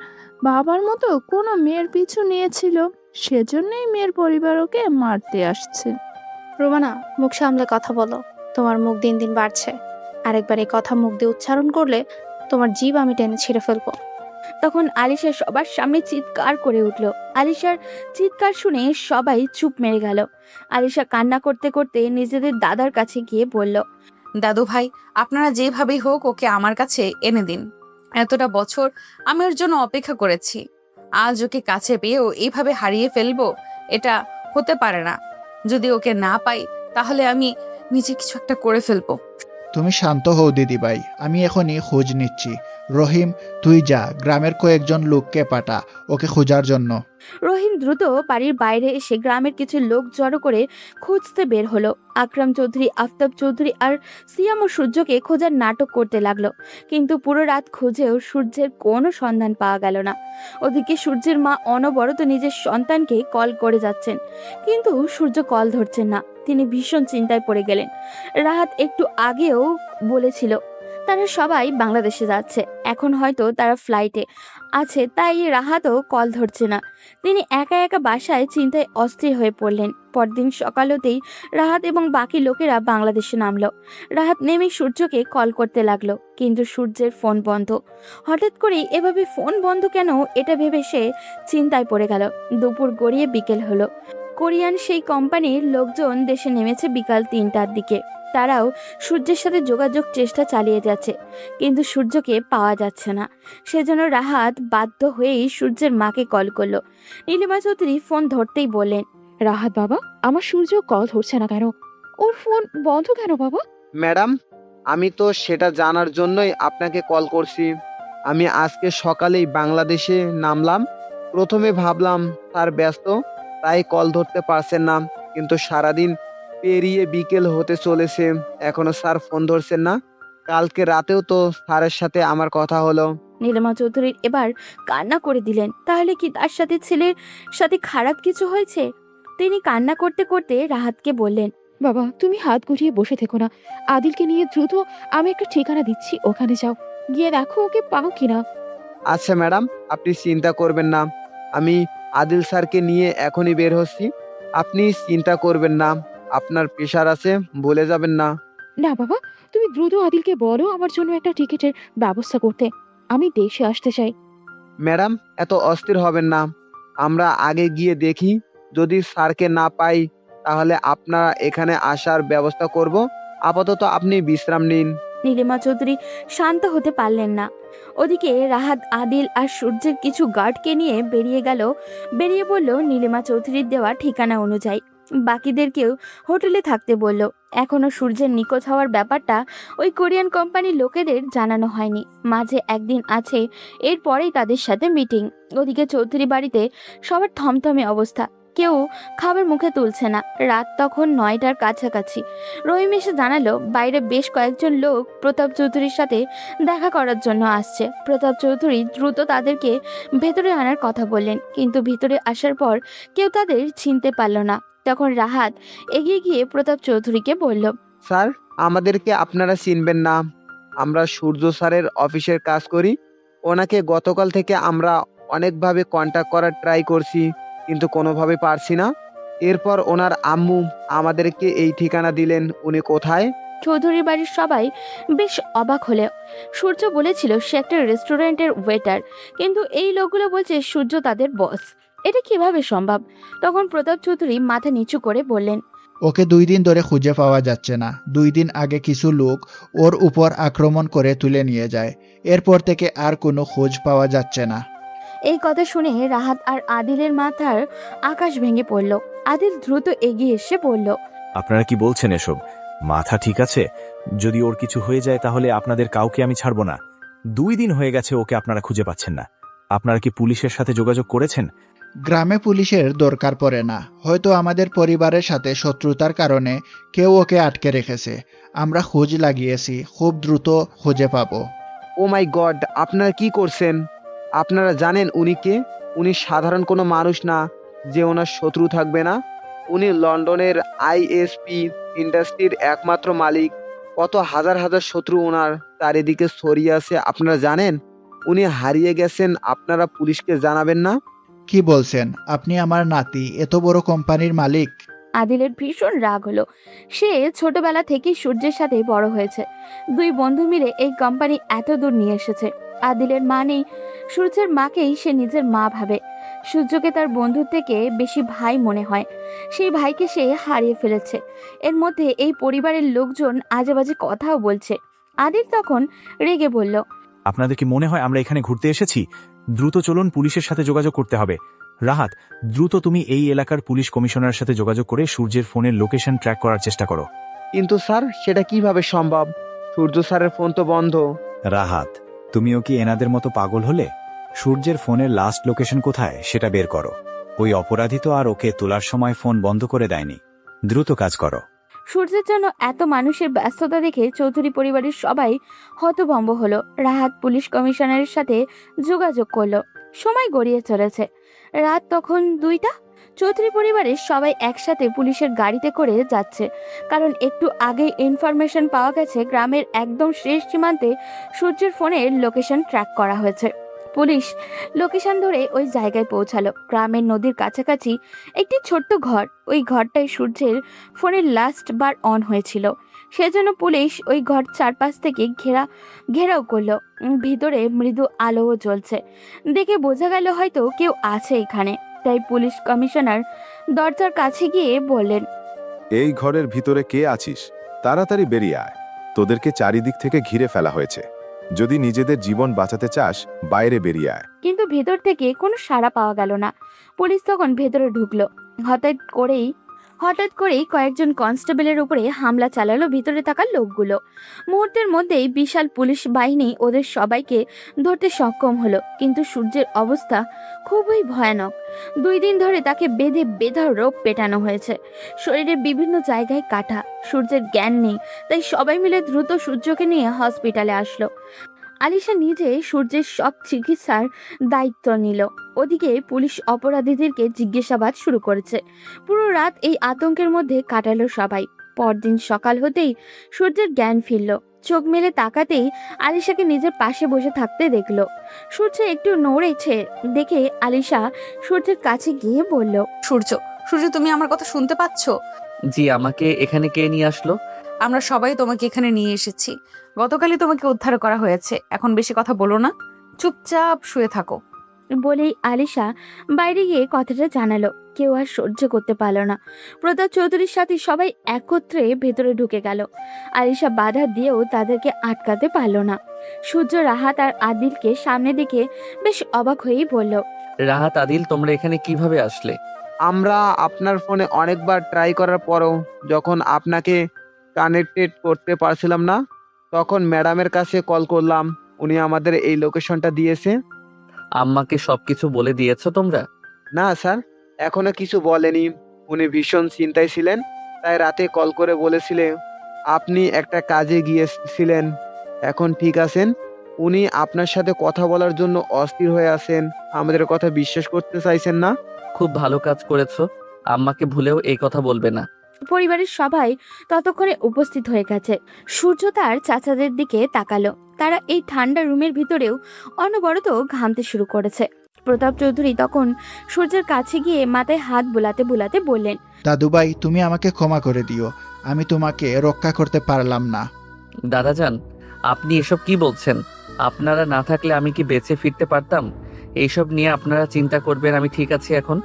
J: বাবার মতো কোনো মেয়ের পিছু নিয়েছিল, সেজন্যই মেয়ের পরিবার ওকে মারতে আসছে।
I: রোমানা, মুখ সামলে কথা বলো। তোমার মুখ দিন দিন বাড়ছে। আরেকবার এই কথা মুখ দিয়ে উচ্চারণ করলে তোমার জিভ আমি টেনে ছিঁড়ে ফেলবো।
C: তখন আলিশা সবার সামনে চিৎকার করে উঠল। আলিশার চিৎকার শুনে সবাই চুপ মেরে গেল। আলিশা কান্না করতে করতে নিজেদের দাদার কাছে গিয়ে বলল,
N: দাদু ভাই, আপনারা যেভাবেই হোক ওকে আমার কাছে এনে দিন। এতটা বছর আমি ওর জন্য অপেক্ষা করেছি, আজ ওকে কাছে পেয়েও এইভাবে হারিয়ে ফেলবো, এটা হতে পারে না। যদি ওকে না পাই তাহলে আমি নিজে কিছু একটা করে ফেলবো।
E: তুমি শান্ত হও দিদিভাই, আমি এখনই খোঁজ নিচ্ছি। রহিম, তুই যা, গ্রামের কয়েকজন লোককে পাঠা ওকে খোঁজার জন্য।
C: রহিম দ্রুত বাড়ির বাইরে এসে গ্রামের কিছু লোক জড়ো করে খুঁজতে বের হলো। আকরাম চৌধুরী, আফতাব চৌধুরী আর সিয়াম ও সূর্যকে খোঁজার নাটক করতে লাগলো। কিন্তু পুরো রাত খুঁজেও সূর্যের কোনো সন্ধান পাওয়া গেল না। ওদিকে সূর্যের মা অনবরত নিজের সন্তানকে কল করে যাচ্ছেন, কিন্তু সূর্য কল ধরছেন না। তিনি ভীষণ চিন্তায় পড়ে গেলেন। রাহাত একটু আগেও বলেছিল তারা সবাই বাংলাদেশে যাচ্ছে। এখন হয়তো তারা ফ্লাইটে আছে, তাই রাহাতও কল ধরছে না। তিনি একা একা বাসায় চিন্তায় অস্থির হয়ে পড়লেন। পরদিন সকাল হতেই রাহাত এবং বাকি লোকেরা বাংলাদেশে নামলো। রাহাত নেমে সূর্যকে কল করতে লাগলো, কিন্তু সূর্যের ফোন বন্ধ। হঠাৎ করে এভাবে ফোন বন্ধ কেন, এটা ভেবে সে চিন্তায় পড়ে গেল। দুপুর গড়িয়ে বিকেল হলো। কোরিয়ান সেই কোম্পানির লোকজন দেশে নেমেছে বিকাল 3টার দিকে। তারাও সূর্যের সাথে যোগাযোগ চেষ্টা চালিয়ে যাচ্ছে, কিন্তু সূর্যকে পাওয়া যাচ্ছে না। সেজন্য রাহাত বাধ্য হয়েই সূর্যের মাকে কল করলো। নীলিমা চৌধুরী ফোন ধরতেই বললেন,
O: রাহাত বাবা, আমার সূর্য কল ধরছে না কেন? ওর ফোন বন্ধ কেন বাবা?
M: ম্যাডাম, আমি তো সেটা জানার জন্যই আপনাকে কল করছি। আমি আজকে সকালেই বাংলাদেশে নামলাম। প্রথমে ভাবলাম স্যার ব্যস্ত, তাই কল ধরতে পারছেন না, কিন্তু সারাদিন পেরিয়ে বিকেল হতে চলেছে, এখনো স্যার ফোন ধরছেন না। কালকে রাতেও তো স্যারের সাথে আমার কথা হলো।
C: নীলিমা চৌধুরীর এবার কান্না করে দিলেন। তাহলে কি তার সাথে ছেলের সাথে খারাপ কিছু হয়েছে? তিনি কান্না করতে করতে রাহাতকে বললেন,
O: বাবা, তুমি হাত গুটিয়ে বসে থেকো না। আদিলকে নিয়ে দ্রুত আমি একটা ঠিকানা দিচ্ছি, ওখানে যাও, গিয়ে দেখো ওকে পাও কিনা।
M: আচ্ছা ম্যাডাম, আপনি চিন্তা করবেন না, আমি আদিল স্যারকে নিয়ে এখনই বের হচ্ছি। আপনি চিন্তা করবেন না, আপনার প্রেশার আছে, ভুলে যাবেন না।
O: না বাবা, তুমি দ্রুত আদিলকে বলো আমার জন্য একটা টিকিটের ব্যবস্থা করতে। আমি দেশে আসতে চাই।
M: ম্যাডাম, এত অস্থির হবেন না, আমরা আগে গিয়ে দেখি। যদি স্যারকে না পাই তাহলে আপনারা এখানে আসার ব্যবস্থা করব। আপাতত আপনি বিশ্রাম নিন।
C: নীলিমা চৌধুরী শান্ত হতে পারলেন না। ওদিকে রাহাত আদিল আর সূর্যের কিছু গার্ডকে নিয়ে বেরিয়ে বলল নীলিমা চৌধুরীর দেওয়া ঠিকানা অনুযায়ী। বাকিদেরকেও হোটেলে থাকতে বলল। এখনো সূর্যের নিখোঁজ হওয়ার ব্যাপারটা ওই কোরিয়ান কোম্পানির লোকেদের জানানো হয়নি। মাঝে একদিন আছে, এরপরেই তাদের সাথে মিটিং। ওদিকে চৌধুরী বাড়িতে সবার থমথমে অবস্থা, কেউ খাবার মুখে তুলছে না। রাত তখন 9টার কাছাকাছি। রহিম এসে জানালো বাইরে বেশ কয়েকজন লোক প্রতাপ চৌধুরীর সাথে দেখা করার জন্য আসছে। প্রতাপ চৌধুরী দ্রুত তাদেরকে ভেতরে আনার কথা বললেন, কিন্তু ভিতরে আসার পর কেউ তাদের চিনতে পারল না। তখন রাহাত এগিয়ে গিয়ে প্রতাপ চৌধুরীকে বলল,
M: স্যার, আমাদেরকে আপনারা চিনবেন না, আমরা সূর্য স্যারের অফিসের কাজ করি। ওনাকে গতকাল থেকে আমরা অনেকভাবে কন্ট্যাক্ট করার ট্রাই করছি, কিন্তু কোনোভাবে পারছি না। এরপর ওনার আম্মু আমাদেরকে এই ঠিকানা দিলেন। উনি কোথায়?
C: চৌধুরী বাড়ির সবাই বেশ অবাক হলেও সূর্য বলেছিল সে একটা রেস্টুরেন্টের ওয়েটার, কিন্তু এই লোকগুলো বলছে সূর্য তাদের বস। এটা কিভাবে সম্ভব? তখন প্রতাপ চৌধুরী মাথা নিচু করে বললেন,
E: ওকে 2 দিন ধরে খুঁজে পাওয়া যাচ্ছে না। 2 দিন আগে কিছু লোক ওর উপর আক্রমণ করে তুলে নিয়ে যায়। এরপর থেকে আর কোনো খোঁজ পাওয়া যাচ্ছে না।
C: এই কথা শুনে রাহাত আর আদিলের মাথার আকাশ ভেঙে পড়ল। আদিল দ্রুত এগিয়ে এসে বলল,
Q: আপনারা কি বলছেন এসব? মাথা ঠিক আছে? যদি ওর কিছু হয়ে যায় তাহলে আপনাদের কাউকে আমি ছাড়বো না। 2 দিন হয়ে গেছে ওকে আপনারা খুঁজে পাচ্ছেন না। আপনারা কি পুলিশের সাথে যোগাযোগ করেছেন?
E: গ্রামে পুলিশের দরকার পড়ে না, হয়তো আমাদের পরিবারের সাথে শত্রুতার কারণে কেউ ওকে আটকে রেখেছে। আমরা খোঁজ লাগিয়েছি, খুব দ্রুত খুঁজে পাবো।
M: ও মাই গড, আপনারা কি করছেন? আপনারা জানেন উনি কে? উনি সাধারণ কোনো মানুষ না যে ওনার শত্রু থাকবে না। উনি লন্ডনের আইএসপি ইন্ডাস্ট্রির একমাত্র মালিক। কত হাজার হাজার শত্রু ওনার চারিদিকে ছড়িয়ে আছে, আপনারা জানেন? উনি হারিয়ে গেছেন, আপনারা পুলিশকে জানাবেন না?
E: কি বলছেন? আপনি আমার নাতি, এত বড় কোম্পানির মালিক?
C: আদিলের ভীষণ রাগ হলো। সে ছোটবেলা থেকেই সূর্যের সাথে বড় হয়েছে। 2 বন্ধু মিলে এই কোম্পানি এত দূর নিয়ে এসেছে। আদিলের মা নেই, সূর্যের মাকেই সে নিজের মা ভাবে। সূর্যকে তার বন্ধুর থেকে বেশি ভাই মনে হয়। সেই ভাইকে সে হারিয়ে ফেলেছে। এর মধ্যে এই পরিবারের লোকজন আজেবাজে কথাও বলছে। আদিল তখন রেগে বলল,
Q: আপনাদের কি মনে হয় আমরা এখানে ঘুরতে এসেছি? দ্রুত চলুন, পুলিশের সাথে যোগাযোগ করতে হবে। রাহাত, দ্রুত তুমি এই এলাকার পুলিশ কমিশনারের সাথে যোগাযোগ করে সূর্যের ফোনের লোকেশন ট্র্যাক করার চেষ্টা করো।
M: কিন্তু স্যার, সেটা কিভাবে সম্ভব? সূর্য স্যারের ফোন তো বন্ধ।
R: রাহাত, তুমিও কি এনাদের মতো পাগল হলে? সূর্যের ফোনের লাস্ট লোকেশন কোথায় সেটা বের করো। ওই অপরাধী তো আর ওকে তোলার সময় ফোন বন্ধ করে দেয়নি। দ্রুত কাজ করো।
C: সূর্যের জন্য এত মানুষের ব্যস্ততা দেখে চৌধুরী পরিবারের সবাই হতভম্ব হলো। রাহাত পুলিশ কমিশনারের সাথে যোগাযোগ করলো। সময় গড়িয়ে চলেছে। রাত তখন 2টা। চৌধুরী পরিবারের সবাই একসাথে পুলিশের গাড়িতে করে যাচ্ছে, কারণ একটু আগেই ইনফরমেশন পাওয়া গেছে গ্রামের একদম শেষ সীমান্তে সূর্যের ফোনের লোকেশন ট্র্যাক করা হয়েছে। পুলিশ লোকেশন ধরে ওই জায়গায় পৌঁছালো। গ্রামের নদীর কাছাকাছি একটি ছোট্ট ঘর, ওই ঘরটায় সূর্যের ফোনের লাস্ট বার অন হয়েছিল। সেজন্য পুলিশ ওই ঘর চারপাশ থেকে ঘেরাও করলো। ভিতরে মৃদু আলোও জ্বলছে, দেখে বোঝা গেল হয়তো কেউ আছে এখানে। তাই পুলিশ কমিশনার দরজার কাছে গিয়ে বললেন,
F: এই ঘরের ভিতরে কে আছিস? তাড়াতাড়ি বেরিয়ে আয়। তোদেরকে চারিদিক থেকে ঘিরে ফেলা হয়েছে। যদি নিজেদের জীবন বাঁচাতে চাস, বাইরে বেরিয়ে আয়।
C: কিন্তু ভেতর থেকে কোনো সাড়া পাওয়া গেল না। পুলিশ তখন ভেতরে ঢুকলো। হঠাৎ করেই কয়েকজন কনস্টেবলের উপরে হামলা চালালো ভিতরে থাকা লোকগুলো। মুহূর্তের মধ্যেই বিশাল পুলিশ বাহিনী ওদের সবাইকে ধরতে সক্ষম হলো। কিন্তু সূর্যের অবস্থা খুবই ভয়ানক। 2 দিন ধরে তাকে বেঁধে বেধড়ক পেটানো হয়েছে। শরীরের বিভিন্ন জায়গায় কাটা। সূর্যের জ্ঞান নেই, তাই সবাই মিলে দ্রুত সূর্যকে নিয়ে হসপিটালে আসলো। আলিশা নিজে সূর্যের সব চিকিৎসার দায়িত্ব নিল। ওদিকে পুলিশ অপরাধীদেরকে জিজ্ঞাসাবাদ শুরু করেছে। পুরো রাত এই আতঙ্কের মধ্যে কাটালো সবাই। পরদিন সকাল হতেই সূর্যের জ্ঞান ফিরল। চোখ মেলে তাকাতেই আলিশাকে নিজের পাশে বসে থাকতে দেখলো। সূর্য একটু নড়েছে দেখে আলিশা সূর্যের কাছে গিয়ে বলল,
N: সূর্য, তুমি আমার কথা শুনতে পাচ্ছ?
A: জি, আমাকে এখানে কে নিয়ে আসলো?
N: আমরা সবাই তোমাকে এখানে নিয়ে এসেছি। গতকালই তোমাকে উদ্ধার করা হয়েছে। এখন বেশি কথা বলো না, চুপচাপ শুয়ে থাকো।
C: বলেই আলিশা বাইরে গিয়ে কথাটা জানালো। কেউ আর সহ্য করতে পারল না। প্রতাপ চৌধুরীর সাথে সবাই একত্রে ভেতরে ঢুকে গেল। আলিশা বাধা দিয়েও তাদেরকে আটকাতে পারল না। সূর্য, রাহাত আর আদিলকে সামনে দেখে বেশ অবাক হয়েই বলল,
A: রাহাত, আদিল, তোমরা এখানে কিভাবে আসলে?
M: আমরা আপনার ফোনে অনেকবার ট্রাই করার পরও যখন আপনাকে কানেক্টেড করতে পারছিলাম না, তখন ম্যাডামের কাছে কল করলাম। উনি আমাদের এই লোকেশনটা দিয়েছে।
A: আম্মাকে সবকিছু বলে দিয়েছো তোমরা?
M: না স্যার, এখনো কিছু বলেনি। উনি ভীষণ চিন্তায় ছিলেন, তাই রাতে কল করে বলেছিলেন আপনি একটা কাজে গিয়েছিলেন। এখন ঠিক আছেন। উনি আপনার সাথে কথা বলার জন্য অস্থির হয়ে আছেন। আমাদের কথা বিশ্বাস করতে চাইছেন না।
A: খুব ভালো কাজ করেছো। আম্মাকে ভুলেও এই কথা বলবে না।
C: পরিবারের সবাই ততক্ষণে উপস্থিত হয়ে গেছে। সূর্য তার চাচাদের দিকে তাকালো। তারা এই ঠান্ডা রুমের ভিতরেও অনবরত ঘামতে শুরু করেছে। প্রতাপ চৌধুরী তখন সূর্যের কাছে গিয়ে মাথায় হাত বুলাতে বুলাতে বললেন,
E: দাদুভাই, তুমি আমাকে ক্ষমা করে দিও। আমি তোমাকে রক্ষা করতে পারলাম না।
A: দাদাজান, আপনি এসব কি বলছেন? আপনারা না থাকলে আমি কি বেঁচে ফিরতে পারতাম? এইসব নিয়ে আপনারা চিন্তা করবেন, আমি ঠিক আছি এখন।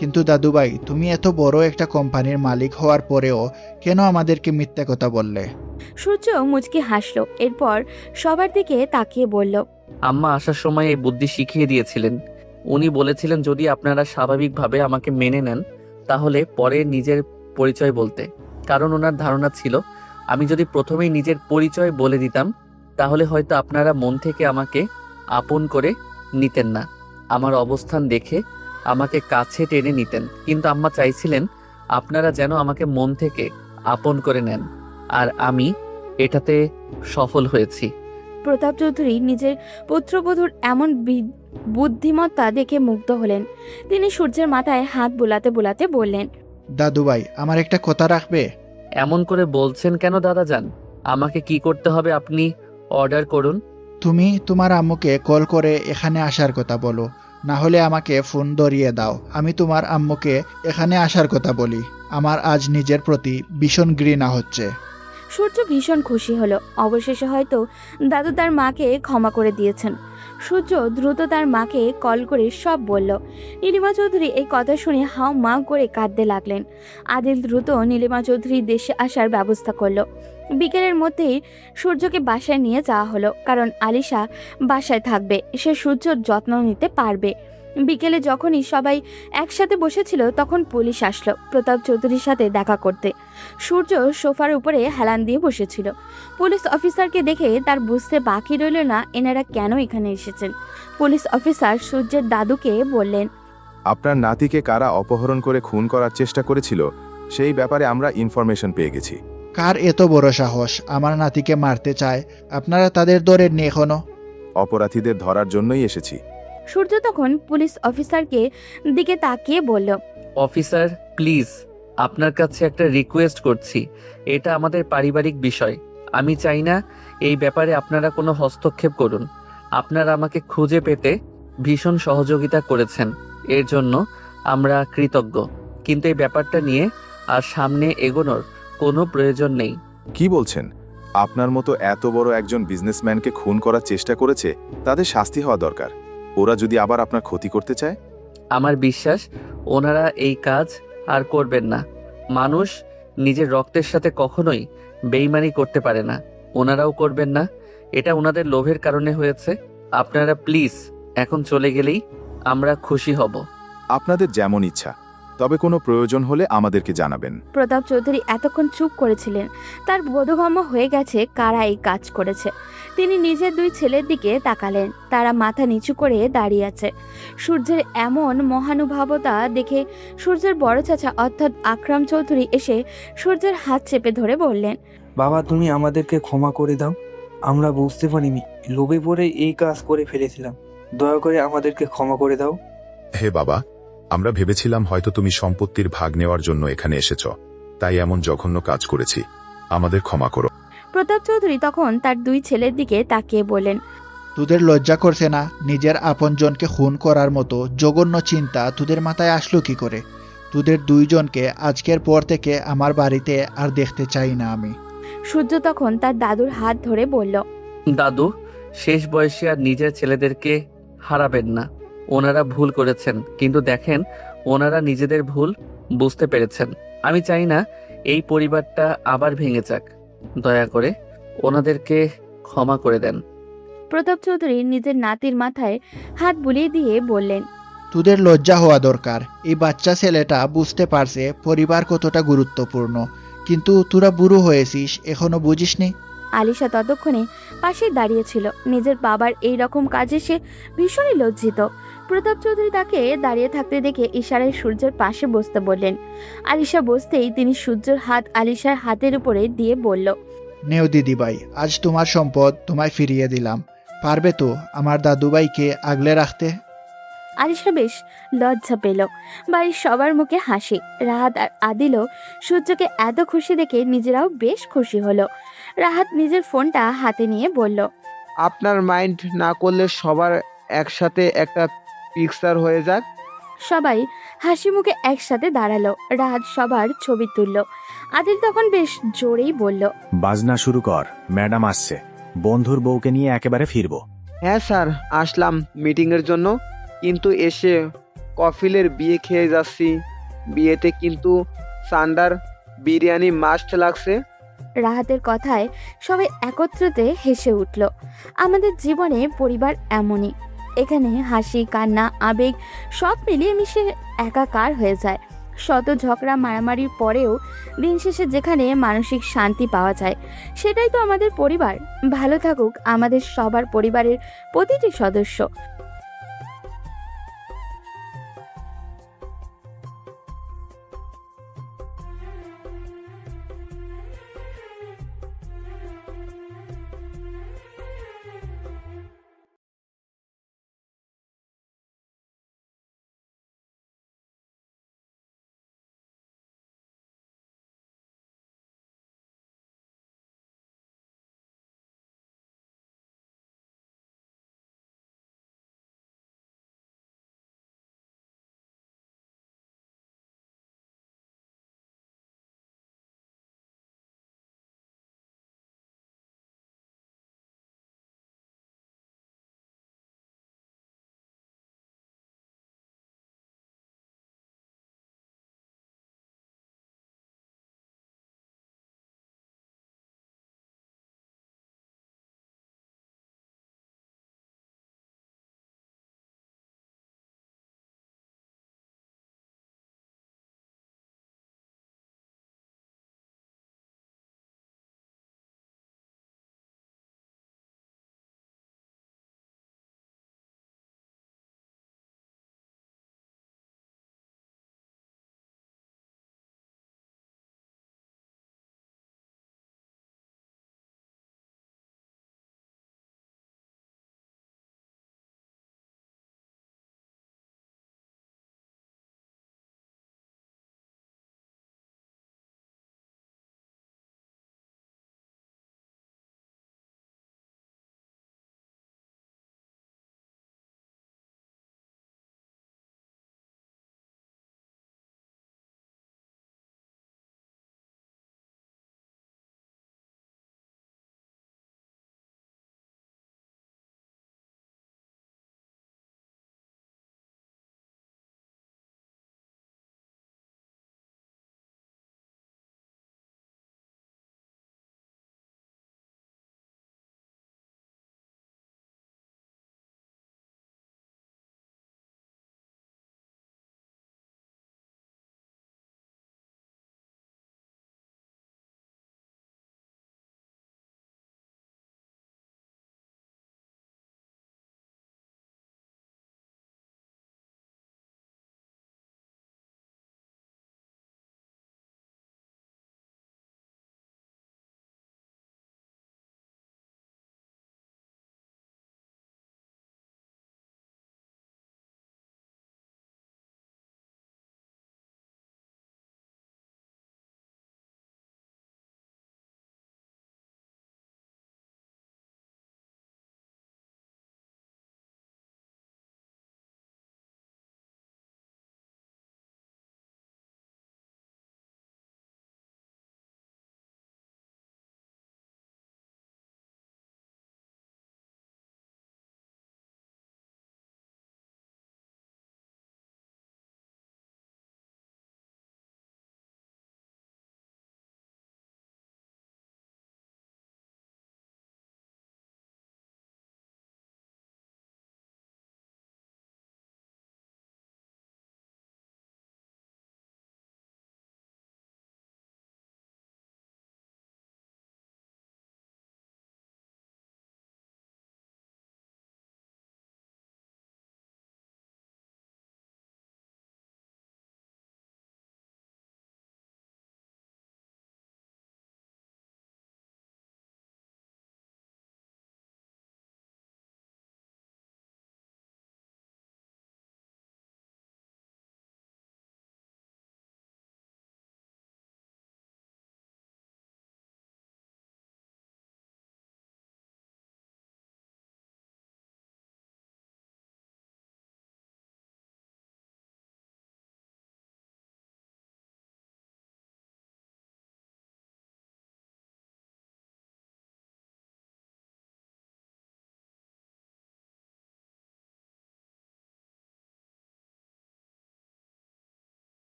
E: কিন্তু দাদুভাই, তুমি এত বড় একটা কোম্পানির মালিক হওয়ার পরেও কেন আমাদেরকে মিথ্যা কথা বললে?
C: সূর্য মুচকি হাসলো। এরপর সবার দিকে তাকিয়ে বলল,
A: আম্মা আসার সময় এই বুদ্ধি শিখিয়ে দিয়েছিলেন। উনি বলেছিলেন যদি আপনারা স্বাভাবিকভাবে আমাকে মেনে নেন তাহলে পরে নিজের পরিচয় বলতে। কারণ ওনার ধারণা ছিল আমি যদি প্রথমেই নিজের পরিচয় বলে দিতাম তাহলে হয়তো আপনারা মন থেকে আমাকে আপন করে নিতেন না। আমার অবস্থান দেখে আমাকে কাছে টেনে নিতেন। কিন্তু আম্মা চাইছিলেন আপনারা যেন আমাকে মন থেকে আপন করে নেন, আর আমি এটাতে সফল হয়েছি।
C: প্রতাপ চৌধুরী নিজের পুত্রবধূর এমন বুদ্ধিমত্তা দেখে মুগ্ধ হলেন। তিনি সূর্যের মাথায় হাত বুলাতে বুলাতে বললেন,
E: দাদুভাই, আমার একটা কথা রাখবে?
A: এমন করে বলছেন কেন দাদাজান? আমাকে কি করতে হবে আপনি অর্ডার করুন।
E: তুমি তোমার আম্মুকে কল করে এখানে আসার কথা বলো, না হলে আমাকে ফোন ধরিয়ে দাও। আমি তোমার আম্মুকে এখানে আসার কথা বলি। আমার আজ নিজের প্রতি ভীষণ ঘৃণা হচ্ছে।
C: সূর্য ভীষণ খুশি হলো। অবশেষে হয়তো দাদু তার মাকে ক্ষমা করে দিয়েছেন। সূর্য দ্রুত তার মাকে কল করে সব বলল। নীলিমা চৌধুরী এই কথা শুনে হাও মা করে কাঁদতে লাগলেন। আদিল দ্রুত নীলিমা চৌধুরী দেশে আসার ব্যবস্থা করলো। বিকেলের মধ্যেই সূর্যকে বাসায় নিয়ে যাওয়া হলো, কারণ আলিশা বাসায় থাকবে, সে সূর্যর যত্ন নিতে পারবে। বিকেলে যখনই সবাই একসাথে বসেছিল তখন পুলিশ আসলো প্রতাপ চৌধুরীর সাথে দেখা করতে। সূর্য সোফার উপরে হেলান দিয়ে বসেছিল। পুলিশ অফিসারকে দেখে তার বুঝতে বাকি রইল না এনারা কেন এখানে এসেছেন। পুলিশ অফিসার সূর্যের দাদুকে বললেন,
F: আপনার নাতিকে কারা অপহরণ করে খুন করার চেষ্টা করেছিল সেই ব্যাপারে আমরা ইনফরমেশন পেয়ে গেছি।
E: কার এত বড় সাহস আমার নাতিকে মারতে চায়? আপনারা তাদের ধরেননি এখনো?
F: অপরাধীদের ধরার জন্যই এসেছি।
C: সূর্য তখন পুলিশ অফিসারকে দিকে তাকিয়ে বলল,
A: অফিসার প্লিজ, আপনার কাছে একটা রিকোয়েস্ট করছি। এটা আমাদের পারিবারিক বিষয়। আমি চাই না এই ব্যাপারে আপনারা কোনো হস্তক্ষেপ করুন। আপনারা আমাকে খুঁজে পেতে ভীষণ সহযোগিতা করেছেন, এর জন্য আমরা কৃতজ্ঞ। কিন্তু এই ব্যাপারটা নিয়ে আর সামনে এগোনোর কোনো প্রয়োজন নেই।
F: কি বলছেন? আপনার মতো এত বড় একজন বিজনেসম্যানকে খুন করার চেষ্টা করেছে, তাদের শাস্তি হওয়া দরকার। ওরা যদি আবার আপনার ক্ষতি করতে চায়?
A: আমার বিশ্বাস ওনারা এই কাজ আর করবেন না। মানুষ নিজের রক্তের সাথে কখনোই বেইমানি করতে পারে না, ওনারাও করবেন না। এটা ওনাদের লোভের কারণে হয়েছে। আপনারা প্লিজ এখন চলে গেলেই আমরা খুশি হব।
F: আপনাদের যেমন ইচ্ছা, তবে কোনো প্রয়োজন হলে আমাদেরকে জানাবেন।
C: প্রতাপ চৌধুরী এতক্ষণ চুপ করেছিলেন। তার বোধগম্য হয়ে গেছে কারা এই কাজ করেছে। তিনি নিজের দুই ছেলের দিকে তাকালেন। তারা মাথা নিচু করে দাঁড়িয়ে আছে। সূর্যের এমন মহানুভবতা দেখে সূর্যের বড় চাচা অর্থাৎ আকরাম চৌধুরী এসে সূর্যের হাত চেপে ধরে বললেন,
G: বাবা তুমি আমাদেরকে ক্ষমা করে দাও, আমরা বুঝতে পারিনি, লোভে পড়ে এই কাজ করে ফেলেছিলাম। দয়া করে আমাদেরকে ক্ষমা করে দাও।
F: হে বাবা, আমরা ভেবেছিলাম হয়তো তুমি সম্পত্তির ভাগ নেওয়ার জন্য এখানে এসেছ, তাই এমন জঘন্য কাজ করেছি, আমাদের ক্ষমা করো।
C: প্রতাপ চৌধুরী তখন তার দুই ছেলের দিকে তাকিয়ে বললেন,
E: তোদের লজ্জা করছে না? নিজের আপনজনকে খুন করার মতো জঘন্য চিন্তা তোদের মাথায় আসলো কি করে? তোদের দুইজনকে আজকের পর থেকে আমার বাড়িতে আর দেখতে চাই না আমি।
C: সূর্য তখন তার দাদুর হাত ধরে বলল,
A: দাদু, শেষ বয়সে আর নিজের ছেলেদেরকে হারাবেন না। ওনারা ভুল করেছেন, কিন্তু দেখেন ওনারা নিজেদের ভুল বুঝতে পেরেছেন। আমি চাই না এই পরিবারটা আবার ভেঙে যাক। দয়া করে ওনাদেরকে ক্ষমা করে দেন।
C: প্রতাপ চৌধুরী নিজের নাতির মাথায় হাত বুলিয়ে দিয়ে বললেন,
E: তোদের লজ্জা হওয়া দরকার। এই বাচ্চা ছেলেটা বুঝতে পারছে পরিবার কতটা গুরুত্বপূর্ণ, কিন্তু তোরা বুড়ো হয়েছিস, এখনো বুঝিসনি।
C: আলিশা ততক্ষণে পাশে দাঁড়িয়েছিল। নিজের বাবার এই রকম কাজে সে ভীষণই লজ্জিত। প্রতাপ চৌধুরী তাকে দাঁড়িয়ে থাকতে দেখে ইশারায় সূর্যের পাশে বসতে বললেন। আলিশা বসতেই তিনি সূর্যের হাত আলিশার হাতের উপরে দিয়ে বলল,
E: নেও দিদিভাই, আজ তোমার সম্পদ তোমায় ফিরিয়ে দিলাম। পারবে তো আমার দাদুভাইকে আগলে রাখতে?
C: আলিশা বেশ লজ্জা পেল। বাড়ির সবার মুখে হাসি। রাহাত আর আদিলও সূর্যকে এত খুশি দেখে নিজেরাও বেশ খুশি হলো। রাহাত নিজের ফোনটা হাতে নিয়ে বলল,
M: আপনার মাইন্ড না করলে সবার একসাথে একটা পিকচার হয়ে যাক।
C: সবাই হাসি মুখে একসাথে দাঁড়ালো। রাহাত সবার ছবি তুলল। আদিল তখন বেশ জোরেই বলল,
Q: বাজনা শুরু কর, ম্যাডাম আসছে। বন্ধুর বউকে নিয়ে একেবারে ফিরবো।
M: হ্যাঁ স্যার, আসলাম মিটিংয়ের জন্য, কিন্তু এসে কফিলের বিয়ে খেয়ে যাচ্ছি। বিয়েতে কিন্তু সান্ডার বিরিয়ানি মাস্ট লাগছে।
C: রাহাতের কথায় সবাই একত্রিতে হেসে উঠল। আমাদের জীবনে পরিবার এমনই, এখানে হাসি কান্না আবেগ সব মিলিয়ে মিশে একাকার হয়ে যায়। শত ঝগড়া মারামারির পরেও দিন শেষে যেখানে মানসিক শান্তি পাওয়া যায়, সেটাই তো আমাদের পরিবার। ভালো থাকুক আমাদের সবার পরিবারের প্রতিটি সদস্য।